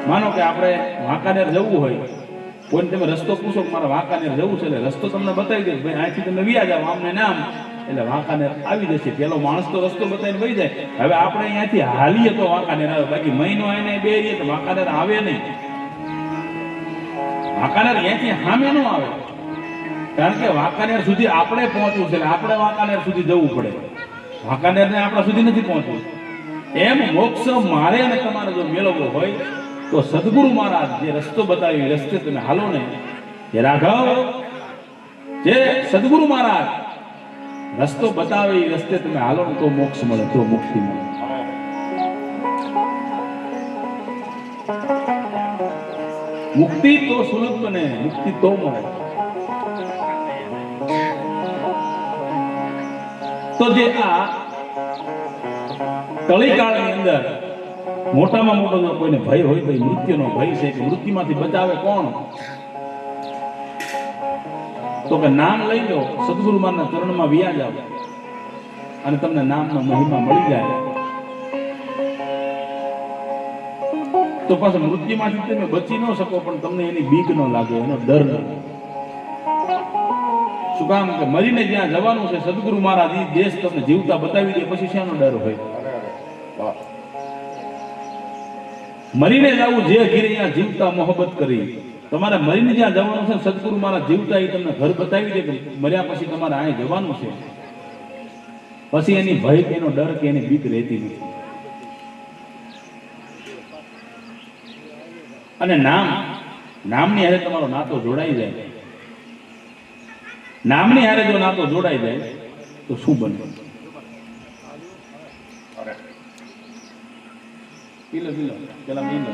માનો કે આપણે વાંકાનેર જવું હોય, કોઈને તમે રસ્તો પૂછો કે મારે વાંકાનેર જવું છે, એટલે રસ્તો તમને બતાવી દે, ભાઈ અહીંથી તમે વ્યા જાવ, આમને નામ, એટલે વાંકાનેર આવી જશે. પેલો માણસ તો રસ્તો બતાવીને વહી જાય. હવે આપણે અહીંયાથી હાલીએ તો વાંકાનેર આવે, બાકી મહિનો આવીને બે રહીએ તો વાંકાનેર આવે નહીં. વાંકાનેર અહીંયાથી સામે ન આવે, કારણ કે વાંકાનેર સુધી આપણે પહોંચવું છે, આપણે વાંકાનેર સુધી જવું પડે. વાંકાનેર ને આપણા સુધી નથી પહોંચવું. એમ મોક્ષ મારે અને તમારે જો મેળવવો હોય તો સદગુરુ મહારાજ જે રસ્તો બતાવી રસ્તે તમે હાલો ને. હે રાઘવ, જે સદગુરુ મહારાજ રસ્તો બતાવે એ રસ્તે તમે હાલો ને તો મોક્ષ મળે, તો મુક્તિ મળે. મુક્તિ તો સુલભ બને, મુક્તિ તો મળે. તો જે આ કળીકાળની અંદર મોટામાં મોટો જો કોઈને ભય હોય તો મૃત્યુનો ભય છે. કે મૃત્યુમાંથી બચાવે કોણ? તો કે નામ લઈ લો, સદગુરુ મહારાજના ચરણમાં વિયા જાવ અને તમને નામનો મહિમા મળી જાય. તો પાછું મૃત્યુમાંથી તમે બચી ન શકો, પણ તમને એની બીક ન લાગે, એનો ડર ન લાગે. શું કામ? કે મરીને જ્યાં જવાનું છે સદગુરુ મહારાજ એ દેશ તમને જીવતા બતાવી દે, પછી શાનો ડર હોય? મરીને જવું, જે ઘીરે અહીંયા જીવતા મોહબ્બત કરી, તમારે મરીને જ્યાં જવાનું છે સદગુરુ મહારાજ જીવતા એ તમને ઘર બતાવી દે કે મર્યા પછી તમારે અહીં જવાનું છે, પછી એની ભય કે એનો ડર કે એની બીક રહેતી નથી. અને નામની હારે તમારો નાતો જોડાઈ જાય. નામની હારે જો નાતો જોડાઈ જાય તો શું બને? પીલો પેલા પીલો.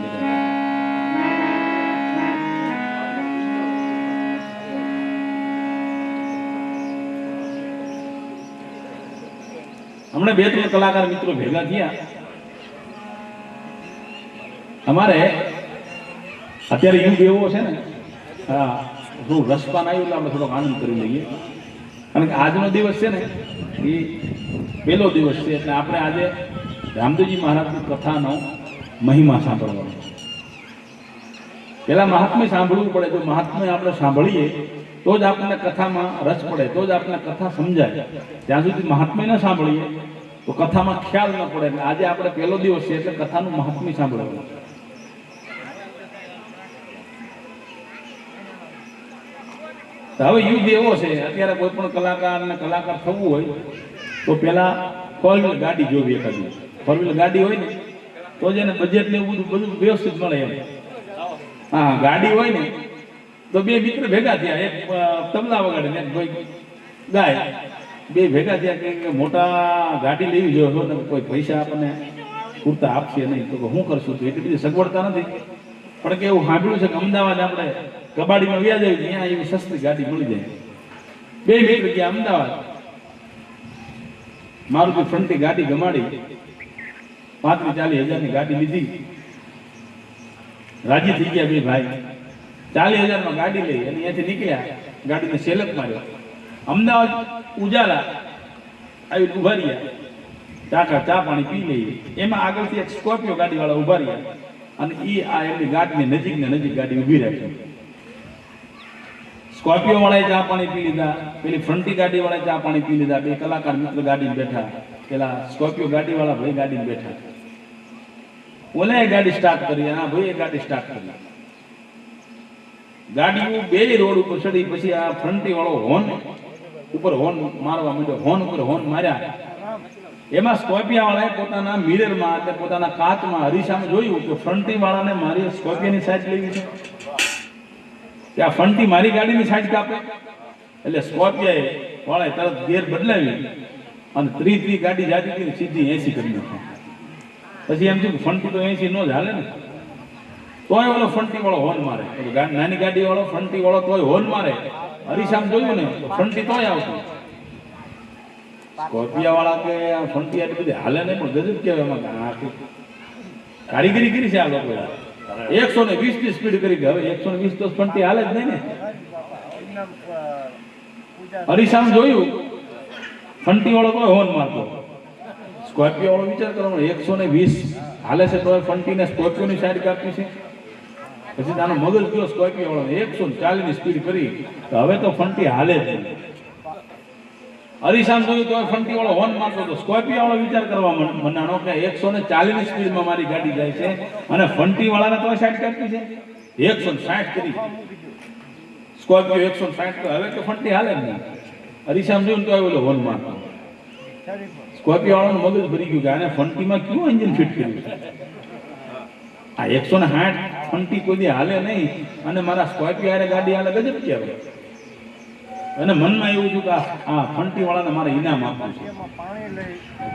હમણાં 2-3 કલાકાર મિત્રો ભેગા થયા. અમારે અત્યારે યુગ એવો છે ને, હા, થોડું રસપાન આવ્યું એટલે આપણે થોડોક આનંદ કરી લઈએ. કારણ કે આજનો દિવસ છે ને એ પહેલો દિવસ છે, એટલે આપણે આજે રામદેવજી મહારાજની કથાનો મહિમા સાંભળવાનો. પેલા મહાત્મ્ય સાંભળવું પડે. જો મહાત્મ્ય આપણે સાંભળીએ તો જ આપણને કથામાં રસ પડે, તો જ આપણને કથા સમજાય. જ્યાં સુધી મહાત્મ્ય ન સાંભળીએ તો કથામાં ખ્યાલ ન પડે. એટલે આજે આપણે પહેલો દિવસ છે એટલે કથાનું મહાત્મ્ય સાંભળવાનું. હવે યુગ એવો છે, અત્યારે કોઈ પણ કલાકારને કલાકાર થવું હોય તો પેલા ફોર વ્હીલર ગાડી જોવી. એકાદી ફોર વ્હીલર ગાડી હોય ને તો જ એને બજેટ ને એવું બધું વ્યવસ્થિત મળે એમ. હા, ગાડી હોય ને તો બે મિત્ર ભેગા થયા, એક તબલા વગાડે ને એક કોઈ ગાય, બે ભેગા થયા કે મોટા ગાડી લેવી જોઈએ, કોઈ પૈસા આપણને પૂરતા આપશે નહીં તો શું કરશું? તો એટલી બધી સગવડતા નથી. પણ કે એવું સાંભળ્યું છે કે અમદાવાદ આપણે કબાડીમાં વ્યાજ આવી ત્યાં એવી સસ્તી ગાડી મળી જાય. બે મિત્ર ગયા અમદાવાદ, મારુતિ ફ્રન્ટની ગાડી ગમાડી 35-40 હજારની ગાડી લીધી. રાજી થઈ ગયા બે ભાઈ. 40,000 માં ગાડી લઈ અને અહીંયાથી નીકળ્યા, ગાડીને સેલક માર્યો. અમદાવાદ ઉજાલા આવી ઉભા રહ્યા, ચા પાણી પી લઈએ. એમાં આગળથી એક સ્કોર્પિયો ગાડી વાળા ઉભા રહ્યા અને આ એમની ગાડીની નજીક ને નજીક ગાડી ઉભી રાખી. સ્કોર્પિયો વાળાએ ચા પાણી પી લીધા, પેલી ફ્રન્ટી ગાડી વાળાએ ચા પાણી પી લીધા. બે કલાકાર મિત્ર ગાડીમાં બેઠા, પેલા સ્કોર્પિયો ગાડી વાળા ભાઈ ગાડીમાં બેઠા. ઓલા ગાડી સ્ટાર્ટ કરી, આ ભાઈ ગાડી સ્ટાર્ટ કરી. ગાડીઓ બે રોડ ઉપર ચડી, પછી આ ફ્રન્ટી વાળો હોર્ન ઉપર હોર્ન મારવા માંડ્યો. હોર્ન ઉપર હોર્ન માર્યા. એમાં સ્કોર્પિયા વાળાએ પોતાના મિરરમાં એટલે પોતાના કાચમાં અરીસામાં જોયું કે ફ્રન્ટી વાળાને મારી સ્કોર્પિયાની સાઈડ લેવી છે. ત્યાં ફ્રન્ટી મારી ગાડીની સાઈડ કાપે એટલે સ્કોર્પિયા વાળાએ તરત ગેર બદલાવી અને 30 ગાડી જાતી હતી સીધી 80 કરી નાખી. પછી એમ થયું ફ્રન્ટી તો 80 નો જ હાલે ને, તોય ઓલો ફ્રન્ટી વાળો હોર્ન મારે. નાની ગાડી વાળો ફ્રન્ટી વાળો તોય હોર્ન મારે. અરીસામાં જોયું ને ફ્રન્ટી તોય આવતું. સ્કોર્પિયા વાળા કે ફ્રન્ટી આટલી બધી હાલે નહીં, પણ ગજબ કહેવાય એમાં કારીગરી કરી છે આ લોકો. 120 ની સ્પીડ કરી. હવે 120 તો ફ્રન્ટી હાલે જ નહીં ને. અરીસામાં જોયું ફ્રન્ટી વાળો કોઈ હોર્ન મારતો. સ્કોર્પિયો વાળો વિચાર કરો, 120 હાલે છે તો ફ્રન્ટી ને સ્કોર્પિયો ની સાઈડ કાપી છે. પછી તાનો મગજ ગયો સ્કોર્પિયો વાળો 140 ની સ્પીડ કરી તો હવે તો ફ્રન્ટી હાલે જ નહીં. અરીસામ જોયું તો ફ્રન્ટી વાળો હોર્ન મારતો હતો. સ્કોર્પિયો વાળો વિચાર કરવા મંડાણો કે 140 ની સ્પીડમાં મારી ગાડી જાય છે અને ફ્રન્ટી વાળાને તો સાઈડ કાપી છે. 160 કરી સ્કોર્પિયો 160 તો હવે તો ફ્રન્ટી હાલે જ નહીં. અરીસામ જોયું તો ઓલો હોર્ન મારતો. સ્કોર્પિયો વાળાનું મગજ ભરી ગયું કે આને ફ્રન્ટીમાં ક્યું એન્જિન ફિટ કર્યું છે? આ 160 ફ્રન્ટી કોઈ દી હાલે નહીં અને મારા સ્કોર્પિયો હારે ગાડી હાલે, ગજબ કહેવાય. અને મનમાં એવું થયું કે આ ફ્રન્ટી વાળાને મારે ઇનામ આપવું છે.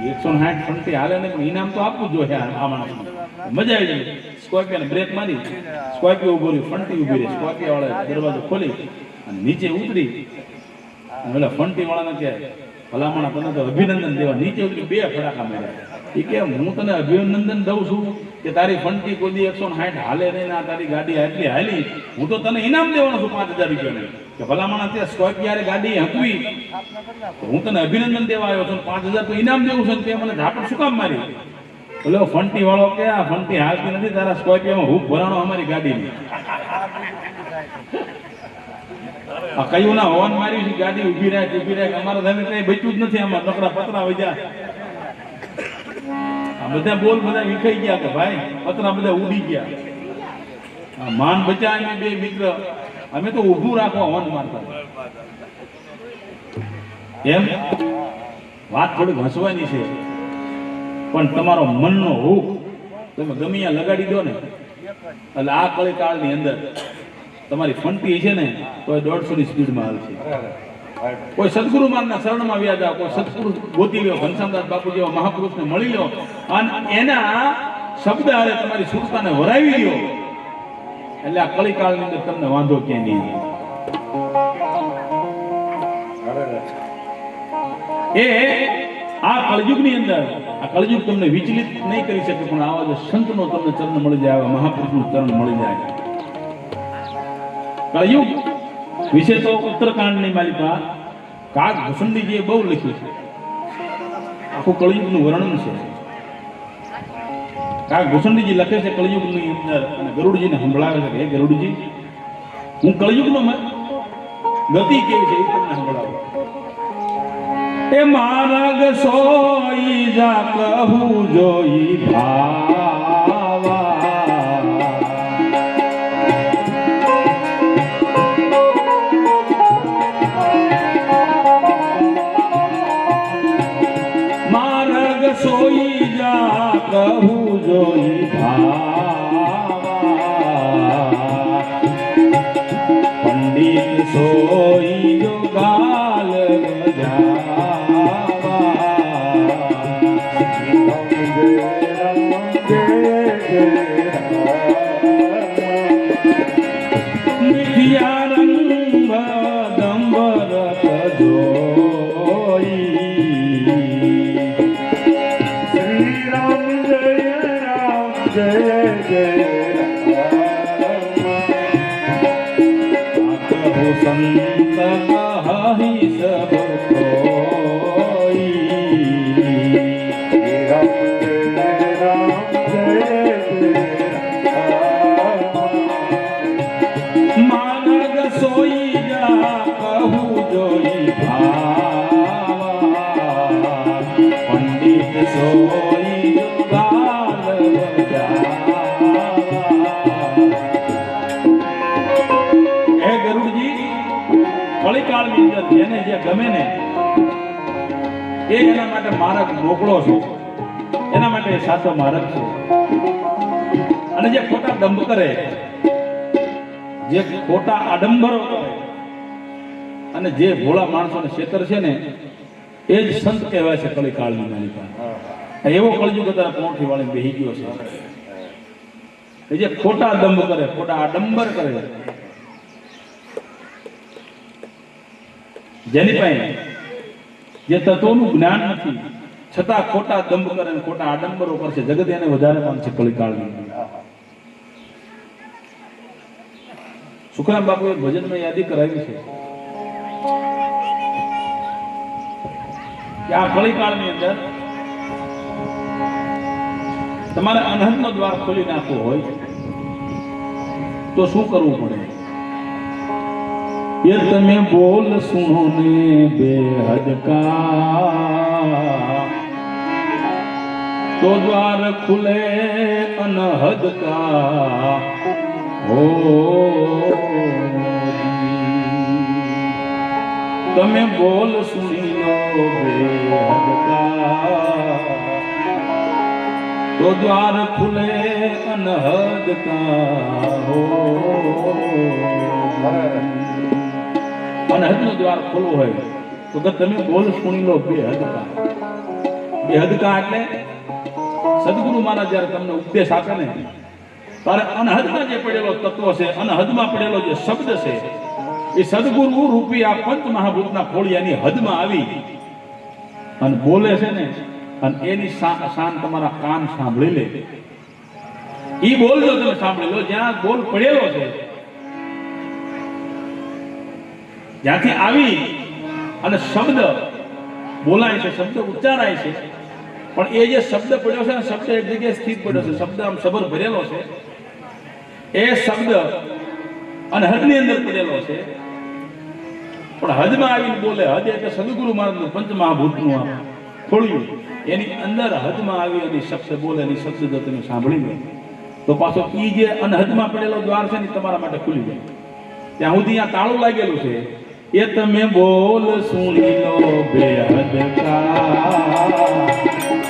160 ફ્રન્ટી હાલે નહીં પણ ઇનામ તો આપવું જ જોઈએ આ માણસને. મજા આવી જાય. સ્કોર્પિયોને બ્રેક મારી, સ્કોર્પિયો ઉભો રહ્યું, ફ્રન્ટી ઉભી રહી. સ્કોર્પિયો વાળાએ દરવાજો ખોલી અને નીચે ઉતરી. એટલે ફ્રન્ટી વાળાને કે ભલામણ તને તો અભિનંદન દેવા. નીચે ઉતરી 2 ફટાકા માર્યા. એ કે હું તને અભિનંદન દઉં છું કે તારી ફ્રન્ટી કોઈ દી 160 હાલે નહીં ને તારી ગાડી આટલી હાલી, હું તો તને ઇનામ દેવાનો છું 5,000 રૂપિયાનું. કે ભલામણ તે સ્કોર્પિયો ગાડી હંકવી, હું તને અભિનંદન દેવા આવ્યો છું, 5,000 તો ઇનામ દેવું છે, તે મને ઝાપટ શું કામ મારી? એટલે ફ્રન્ટી વાળો કે આ ફ્રન્ટી હાલતી નથી, તારા સ્કોર્પિયોમાં હું ભરાણો અમારી ગાડીની. આ કયું ના હોર્ન માર્યું છે, ગાડી ઉભી રહે. અમારા ધમે કઈ બચ્યું જ નથી. આમાં નકરા પતરા વજ્યા. આ બધા બોલ બધા વિખાઈ ગયા કે ભાઈ પતરા બધા ઉડી ગયા. માન બચાવી 2 મિત્ર અમે તો ઊભું રાખવા હોર્ન મારતા. એમ વાત થોડીક હસવાની છે પણ તમારો મનનો હૂક તમે ગમે ત્યાં લગાડી દો ને એટલે આ કળી કાળની અંદર તમારી ફંટી છે ને તો 150 ની સ્પીડમાં હાલશે. કોઈ સદગુરુ મારના શરણમાં વ્યા જાઓ, કોઈ સત્પુરુષ ગોતી લ્યો, ઘનશ્યામદાસ બાપુ જેવા મહાપુરુષને મળી લો અને એના શબ્દ હારે તમારી સુરતાને વરાવી લ્યો એટલે આ કળી કાળની અંદર તમને વાંધો ક્યાં નહીં. એ આ કળયુગની અંદર આ કળયુગ તમને વિચલિત નહીં કરી શકે પણ આવા જો સંતનો તમને ચરણ મળી જાય, આવા મહાપુરુષનું ચરણ મળી જાય. કળયુગ વિશે તો ઉત્તરકાંડની માલિકા કાગ ભૂષણજીએ બહુ લખ્યું છે. આખું કળયુગનું વર્ણન છે. આ ઘોષણજીજી લખે છે કળયુગની અંદર અને ગરુડજીને સંભળાવે છે કે હે ગરુડજી, હું કળયુગનો ગતિ કેવી છે એ તમને સંભળાવું. એ માર્ગ સોઈ જા કહું જોઈ ભાવા, માર્ગ સોઈ જા કહું જોઈ ભાવા, પંડિત સોઈ જો ગાલ મિથિયા રંગ દંબર જોઈ, શ્રી રામ જય કહો સંત કહી સબ કોઈ, માર્ગ સોઈ જા કહું જોઈ ભાવા, પંડિત સોઈ ગાલ બજાવા. હે ગરુડજી, કળીકાળની અંદર જેને જે ગમે ને એ એના માટે માર્ગ મોકળો છે, એના માટે સાચો માર્ગ છે. અને જે ખોટા દંભ કરે, જે ખોટા આડંબરો કરે અને જે ભોળા માણસોને છેતર છે ને એ જ સંત કહેવાય છે કળીકાળની માલિકા. એવો કળયુગ અત્યારે પોણથી વાળી બેહી ગયો છે કે જે ખોટા દંભ કરે, ખોટા આડંબર કરે, જેની પાસે જે તત્વોનું જ્ઞાન નથી છતાં ખોટા દંભ કરે અને ખોટા આડંબરો કરશે, જગત એને વધારે માનશે કળીકાળની. સુખરામ બાપુએ ભજનમાં યાદી કરાવી છે કે આ કળીકાળની અંદર તમારે અનહદનો દ્વાર ખોલી નાખવો હોય તો શું કરવું પડે? ये તમે બોલ સુનો ને બેહદ કા, तो द्वार खुले अनहद का हो. તમે બોલ સુની લો બેહદ કા, तो द्वार खुले अनहद का हो. અનહદ નો દ્વાર ખોલવો હોય તો તમે બોલ સુની લો બેહદ કા. બેહદ કા એટલે સદગુરુ મહારાજ જ્યારે તમને ઉપદેશ આપે ને ત્યારે અનહદમાં જે પડેલો તત્વ છે, અનહદમાં પડેલો જે શબ્દ છે, એ સદગુરુ રૂપી આ પંચ મહાભૂતના ખોળિયાની હદમાં આવી અને બોલે છે ને, અને એની શાન તમારા કાન સાંભળી લે. ઈ બોલ જો તમે સાંભળી લો, જ્યાં બોલ પડેલો છે, જ્યાંથી આવી અને શબ્દ બોલાય છે, શબ્દ ઉચ્ચારાય છે, પણ એ જે શબ્દ પડ્યો છે ને, શબ્દ એક જગ્યાએ સ્થિત પડ્યો છે, શબ્દ આમ સબર ભરેલો છે, એ શબ્દ અને હદની અંદર પડેલો છે, પણ હદમાં આવીને બોલે. હદ એટલે સદગુરુ મહારાજનું પંચ મહાભૂતનું ખોળ્યું, એની અંદર હદમાં આવી અને શબ્દ બોલે, એની શબ્દ જો તમે સાંભળી લો તો પાછો ઈ જે અનહદમાં પડેલો દ્વાર છે ને તમારા માટે ખુલી જાય. ત્યાં સુધી અહીંયા તાળું લાગેલું છે. એ તમે બોલ સુણી લો બેહદ કા,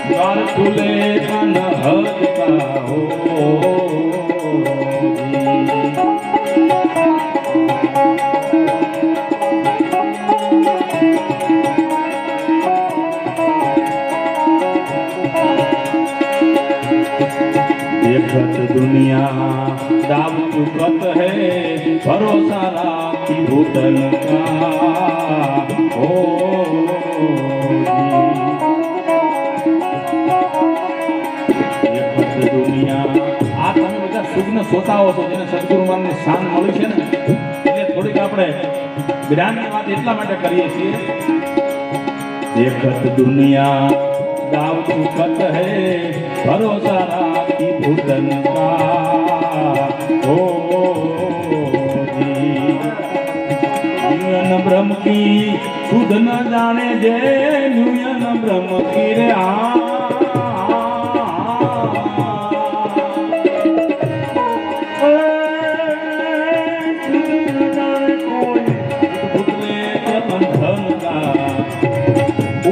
દ્વાર ખુલે અનહદ કા હો. देखत दुनिया दाव चुकत है, भरोसा राखी भूतन का हो. देखत दुनिया આ તમે બધા સુગ્ન શ્રોતાઓ છો જેને સદગુરુ મહારાજની શાન મળી છે ને, એટલે થોડીક આપણે જ્ઞાનની વાત એટલા માટે કરીએ છીએ. देखत दुनिया दाव चुकत है, भरोसा राखी राखी भूतन का हो न्यूयन ब्रह्म की सुध न जाने जे न्यूयन ब्रह्म की रे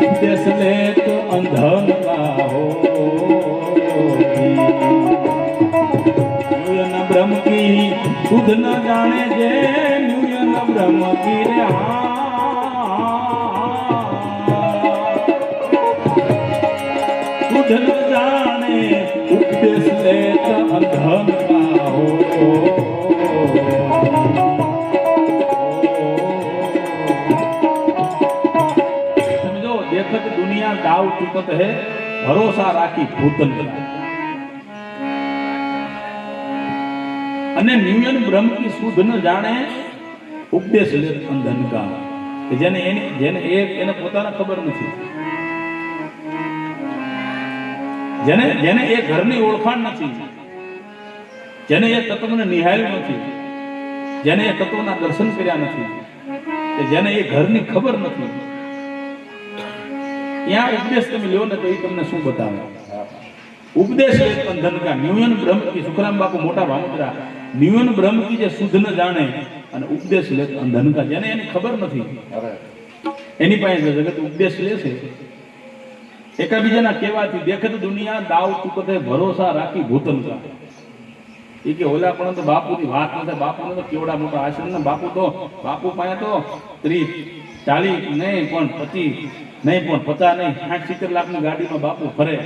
उपदेश ले तो अंधन का हो न्यूयन ब्रह्म की सुध न जाने जे न्यूयन ब्रह्म की रे सुध न जाने उपदेश ले तो अंधन का हो देखत दुनिया दाव चुकत है भरोसा राखी भूतन અને ન્યુયન બ્રહ્મ की સુધ ન જાણે ઉપદેશ લે અંધન કા કે જેને એને પોતાને ખબર નથી જેને એ ઘરની ઓળખાણ નથી જેને એ તત્વને નિહાળ્યું નથી જેને એ તત્વના દર્શન કર્યા નથી કે જેને એ ઘરની ખબર નથી यहाँ उपदेश तुम लो ने तो ये तुमने शू बतावे उपदेश अंधन का न्यूयन ब्रह्म की सुखराम बापू मोटा भावतरा न्यूयन ब्रह्म की जे शुद्ध न जाने અને ઉપદેશ લે અંધન કા જેને એની ખબર નથી એની પાસે જગત ઉપદેશ લે છે એકાબીજાના કહેવાથી દેખત દુનિયા દાવ ચૂકતે ભરોસા રાખી ભૂતન કા એ કે ઓલા પણ તો બાપુની વાત નથી બાપુને તો કેવડા મોટા આશ્રમ ને બાપુ પાસે તો 30 40 નહીં પણ 25 નહીં પણ 50 નહીં 60-70 લાખની ગાડીમાં બાપુ ફરે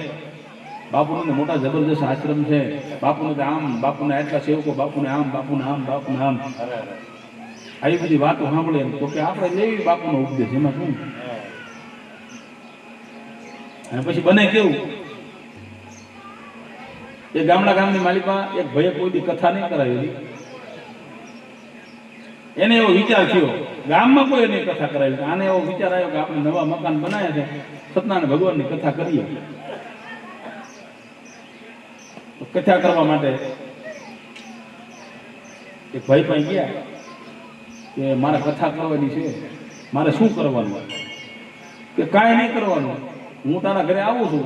બાપુને મોટા જબરજસ્ત આશ્રમ છે બાપુને આમ બાપુને એટલા સેવકો બાપુને આમ બાપુને આમ બાપુને આમ આવી બધી વાતો સાંભળે તો કે આપણે લેવી બાપુનો ઉપદેશ એમાં શું અને પછી બને કેવું એ ગામની માલિકા એક ભાઈએ કોઈ દી કથા નહીં કરાવેલી એને એવો વિચાર થયો ગામમાં કોઈ એની કથા કરાવી આને એવો વિચાર આવ્યો કે આપણે નવા મકાન બનાવ્યા છે સત્યનારાયણ ભગવાનની કથા કરીએ કથા કરવા માટે એક ભાઈ પાસે ગયા કે મારે કથા કરવાની છે મારે શું કરવાનું કે કાંઈ નહીં કરવાનું હું તારા ઘરે આવું છું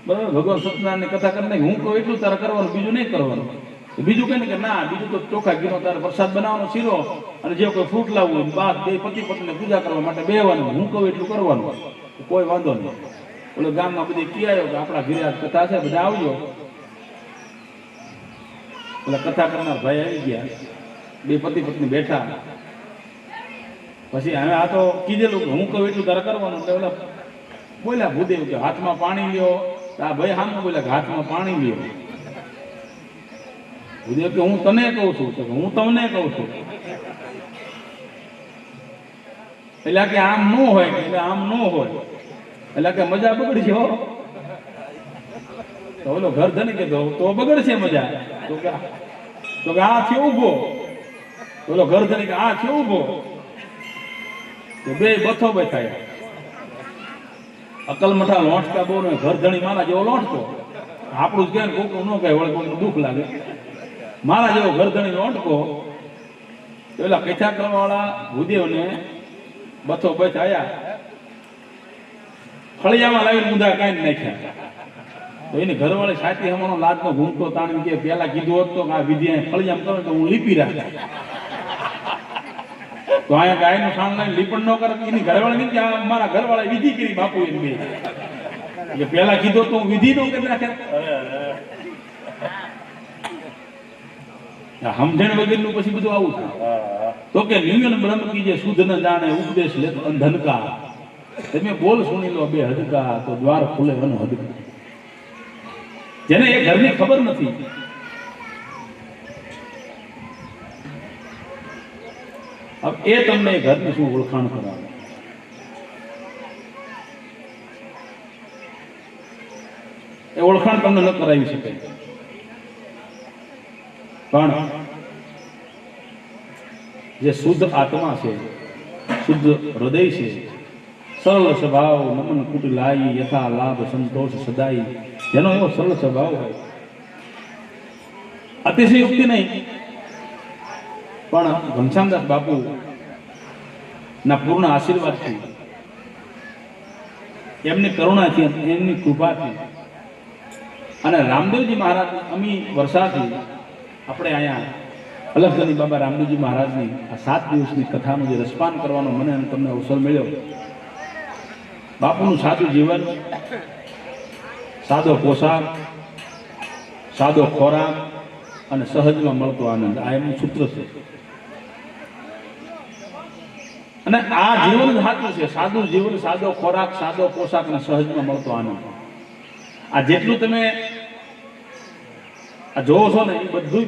બરાબર ભગવાન સત્યનારાયણની કથા કરી નાખી હું કહું એટલું તારે કરવાનું બીજું નહીં કરવાનું બીજું કઈ કે ના બીજું તો ચોખા ઘીનો તારે પ્રસાદ બનાવવાનો શીરો અને જે કોઈ ફ્રૂટ લાવવું બાદ બે પતિ પત્ની પૂજા કરવા માટે બેવાનું હું કહું એટલું કરવાનું કોઈ વાંધો નહીં ઓલો ગામમાં બધી કહેવાયો કે આપણા ઘરે આ કથા છે બધા આવજો એટલે કથા કરનાર ભાઈ આવી ગયા બે પતિ પત્ની બેઠા પછી હવે આ તો કીધેલું કે હું કહું એટલું તારે કરવાનું એટલે ઓલા બોલ્યા ભૂદેવ કે હાથમાં પાણી લ્યો આ ભાઈ સામે બોલ્યા કે હાથમાં પાણી લ્યો ભૂદેવ કે હું તને કહું છું તો હું તમને કહું છું એટલે કે આમ ન હોય એટલે આમ ન હોય એટલે કે મજા બગડશે હો તો ઓલો ઘર ધણી કે તો બગડશે મજા તો કે આ થયો ઉભો ઓલો ઘર ધણી કે આ થયો ઉભો તો બે બથો બેઠાયા અકલ મઠા લોટકા બહુ ને ઘર ધણી મારા જેવો લોટકો આપણું જ કે કોકનું ન કહે વળે કોકનું દુઃખ લાગે મારા જેવો ઘર ધણી લોટકો પેલા કથા કરવા વાળા ભૂદેવને બથો બેઠાયા ફળિયામાં લાવીને મુદ્દા કાઢી નાખ્યા તો એની ઘરવાળી સાચી હમણાં લાદનો ઘૂમતો તાણી કે પેલા કીધું હોત તો આ વિધિ ફળિયામાં કરો તો હું લીપી રાખ્યા તો અહીંયા ગાયનું સાણ લઈને લીપણ ન કરે એની ઘરવાળી કે મારા ઘરવાળા વિધિ કરી બાપુ એમ બે કે પેલા કીધું તો હું વિધિ ન કરી નાખ્યા સમજણ વગરનું પછી બધું આવું થાય તો કે ન્યુયન બ્રહ્મ કી જે શુદ્ધ ન જાણે ઉપદેશ લે અંધન કા તમે બોલ સુણી લો બે હદકા તો દ્વાર ખુલે વન હદકા જેને એ ઘરની ખબર નથી अब ए तमने घर में शू ओळखाण करावे ए ओळखाण तमने न करावी शके पण जे शुद्ध आत्मा छे शुद्ध हृदय छे सरल स्वभाव नमन कुटिलाई यथा लाभ संतोष सदाई जेनो एवो सरल स्वभाव होय અતિશયોક્તિ નહીં, પણ ઘનશ્યામદાસ બાપુ ના પૂર્ણ આશીર્વાદથી, એમની કરુણાથી, એમની કૃપાથી અને રામદેવજી મહારાજ અમી વર્ષાથી આપણે અહીંયા અલગની બાબા રામદેવજી મહારાજની આ 7 દિવસની કથાનું જે રસપાન કરવાનો મને અને તમને અવસર મળ્યો. બાપુનું સાદું જીવન, સાદો પોશાક, સાદો ખોરાક અને સહજમાં મળતો આનંદ, આ એમનું સૂત્ર છે. અને આ જીવન સાચું છે, સાદું જીવન, સાદો ખોરાક, સાદો પોશાક અને સહજમાં મળતો આનંદ. આ જેટલું તમે આ જોવો છો ને, એ બધું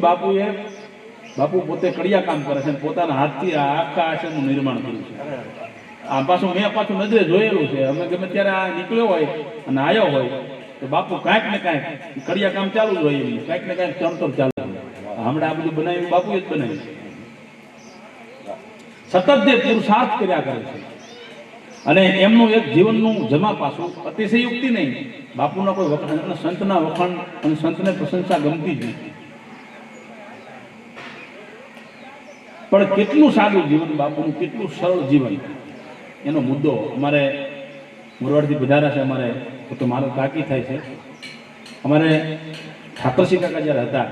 બાપુ પોતે કડિયા કામ કરે છે, પોતાના હાથથી આ આખા આશ્રમનું નિર્માણ કર્યું છે. આ પાછું નજરે જોયેલું છે. અમે ગમે ત્યારે આ નીકળ્યો હોય અને આવ્યો હોય તો બાપુ કાંઈક ને કાંઈક કડિયા કામ ચાલુ જ હોય, એમનું કાંઈક ને કાંઈક ચણતર ચાલુ હોય. હમણાં આ બધું બનાવ્યું બાપુએ જ બનાવ્યું. સતત જે પુરુષાર્થ કર્યા કરે છે અને એમનું એક જીવનનું જમા પાછું અતિશયોક્તિ નહીં. બાપુના કોઈ વખાણ, સંતના વખાણ અને સંતને પ્રશંસા ગમતી જ નહીં, પણ કેટલું સાદું જીવન બાપુનું, કેટલું સરળ જીવન, એનો મુદ્દો અમારે મોરવાડથી પધાર્યા છે. અમારે તો મારો કાકી થાય છે. અમારે ઠાકરસિંહ કાકા જ્યારે હતા,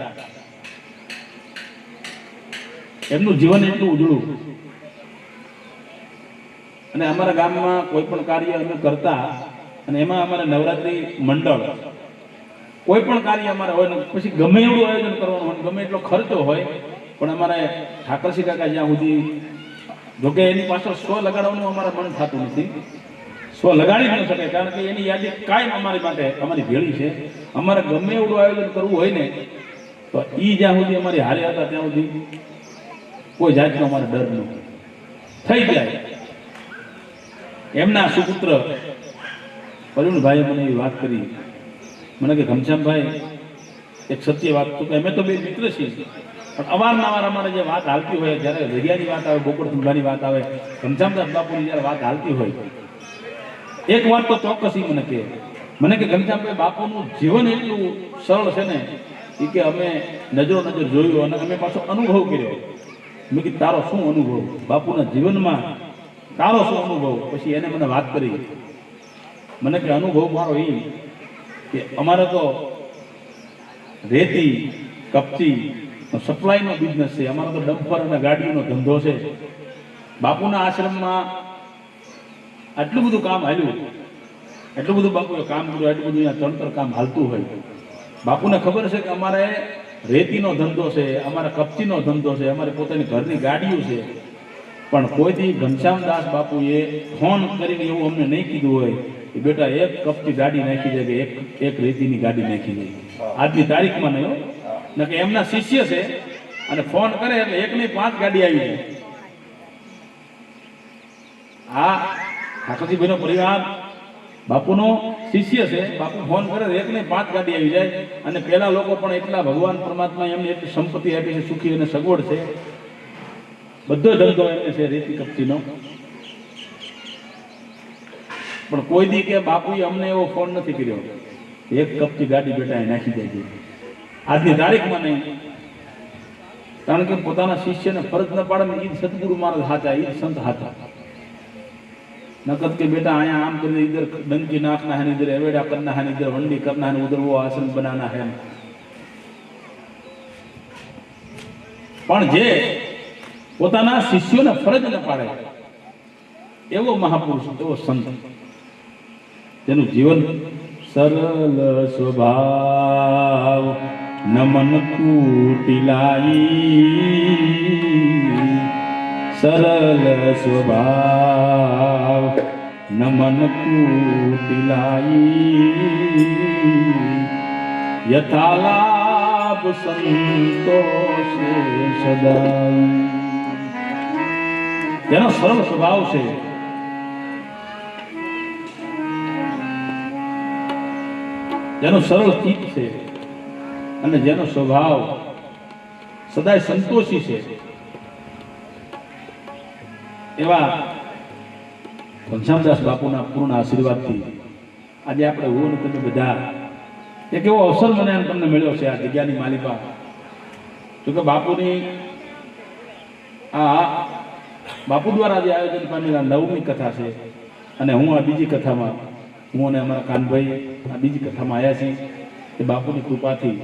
એમનું જીવન એટલું ઉજળું. અને અમારા ગામમાં કોઈ પણ કાર્ય અમે કરતા, અને એમાં અમારે નવરાત્રી મંડળ, કોઈ પણ કાર્ય અમારે હોય ને પછી ગમે એવું આયોજન કરવાનું હોય, ગમે એટલો ખર્ચો હોય, પણ અમારે ઠાકરસિંહ કાકા જ્યાં સુધી, જોકે એની પાછળ સ્વ લગાડવાનું અમારા મન થતું નથી, સ્વ લગાડી ન શકે, કારણ કે એની યાદી કાયમ અમારી માટે અમારી ભેળી છે. અમારે ગમે એવું આયોજન કરવું હોય ને તો એ જ્યાં સુધી અમારી હારે હતા ત્યાં સુધી કોઈ જાતનો અમારે ડર ન થઈ જાય. એમના સુપુત્ર પરુણભાઈએ મને એવી વાત કરી, મને કે ઘનશ્યામભાઈ એક સત્ય વાત, તો કે અમે તો બે મિત્ર છીએ, પણ અવારનવાર અમારે જે વાત હાલતી હોય, જ્યારે દરિયાની વાત આવે, ગોકળધુંભાની વાત આવે, ઘનશ્યામદાસ બાપુની જ્યારે વાત હાલતી હોય, એક વાત તો ચોક્કસ મને કે ઘનશ્યામભાઈ બાપુનું જીવન એટલું સરળ છે ને, એ કે અમે નજરો નજર જોયું અને અમે પાછો અનુભવ કર્યો. મેં કીધું તારો શું અનુભવ બાપુના જીવનમાં, તારો શું અનુભવ? પછી એને મને વાત કરી. મને કે અનુભવ મારો એ કે અમારે તો રેતી કપચી સપ્લાયનો બિઝનેસ છે, અમારો તો ડમ્પર અને ગાડીનો ધંધો છે. બાપુના આશ્રમમાં આટલું બધું કામ હાલ્યું, એટલું બધું બાપુએ કામ કર્યું, એટલું બધું અહીંયા ચણતર કામ હાલતું હોય. બાપુને ખબર છે કે અમારે રેતીનો ધંધો છે, અમારે કપચીનો ધંધો છે, અમારી પોતાની ઘરની ગાડીઓ છે, પણ કોઈથી ઘનશ્યામદાસ બાપુએ ફોન કરીને એવું અમને નહીં કીધું હોય કે બેટા એક કપચી ગાડી નાખી જાય કે એક રેતીની ગાડી નાખી જાય. આજની તારીખમાં નહીં, ને કે એમના શિષ્ય છે અને ફોન કરે એટલે 1 નહીં 5 ગાડી આવી જાય. આ ઠાકોરજીભાઈનો પરિવાર બાપુનો શિષ્ય છે. બાપુ ફોન કરે 1 નહીં 5 ગાડી આવી જાય. અને પેલા લોકો પણ એટલા ભગવાન પરમાત્મા એમને એટલી સંપત્તિ આપી છે, સુખી અને સગવડ છે, બધો ધંધો એમને છે રેતી કપચીનો. પણ કોઈ દી કે બાપુએ અમને એવો ફોન નથી કર્યો એક કપચી ગાડી બેટા નાખી જાય. આજની તારીખમાં નહીં, કારણ કે પોતાના શિષ્યને ફરજ ન પાડે ને એ સદગુરુ મહારાજ હાચા, એ સંત હાચા. नकद के बेटा आया आम कर इधर डंकी नाचना है, इधर एवेडा करना है, इधर वंडी करना है, उधर वो आसन बनाना है. पण जे પોતાના શિષ્યોને ફરજ ન પાડે એવો મહાપુરુષ, એવો સંત, તેનું જીવન સરળ સ્વભાવ નમન કુટિલાઈ, સરળ સ્વભાવ નમન કુટિલાઈ, યથાલાભ સંતોષ સદા. જેનો સરળ સ્વભાવ છે, જેનો સરળ ચિત્ત છે અને જેનો સ્વભાવ સદાય સંતોષી છે, એવા ઘનશ્યામદાસ બાપુના પૂર્ણ આશીર્વાદથી આજે આપણે હું અને તમે બધા એક એવો અવસર મને તમને મળ્યો છે આ જગ્યાની માલિકા તો કે બાપુની આ બાપુ દ્વારા જે આયોજન પામેલા 9મી કથા છે અને હું આ બીજી કથામાં હું અને અમારા કાનભાઈ આ બીજી કથામાં આવ્યા છીએ એ બાપુની કૃપાથી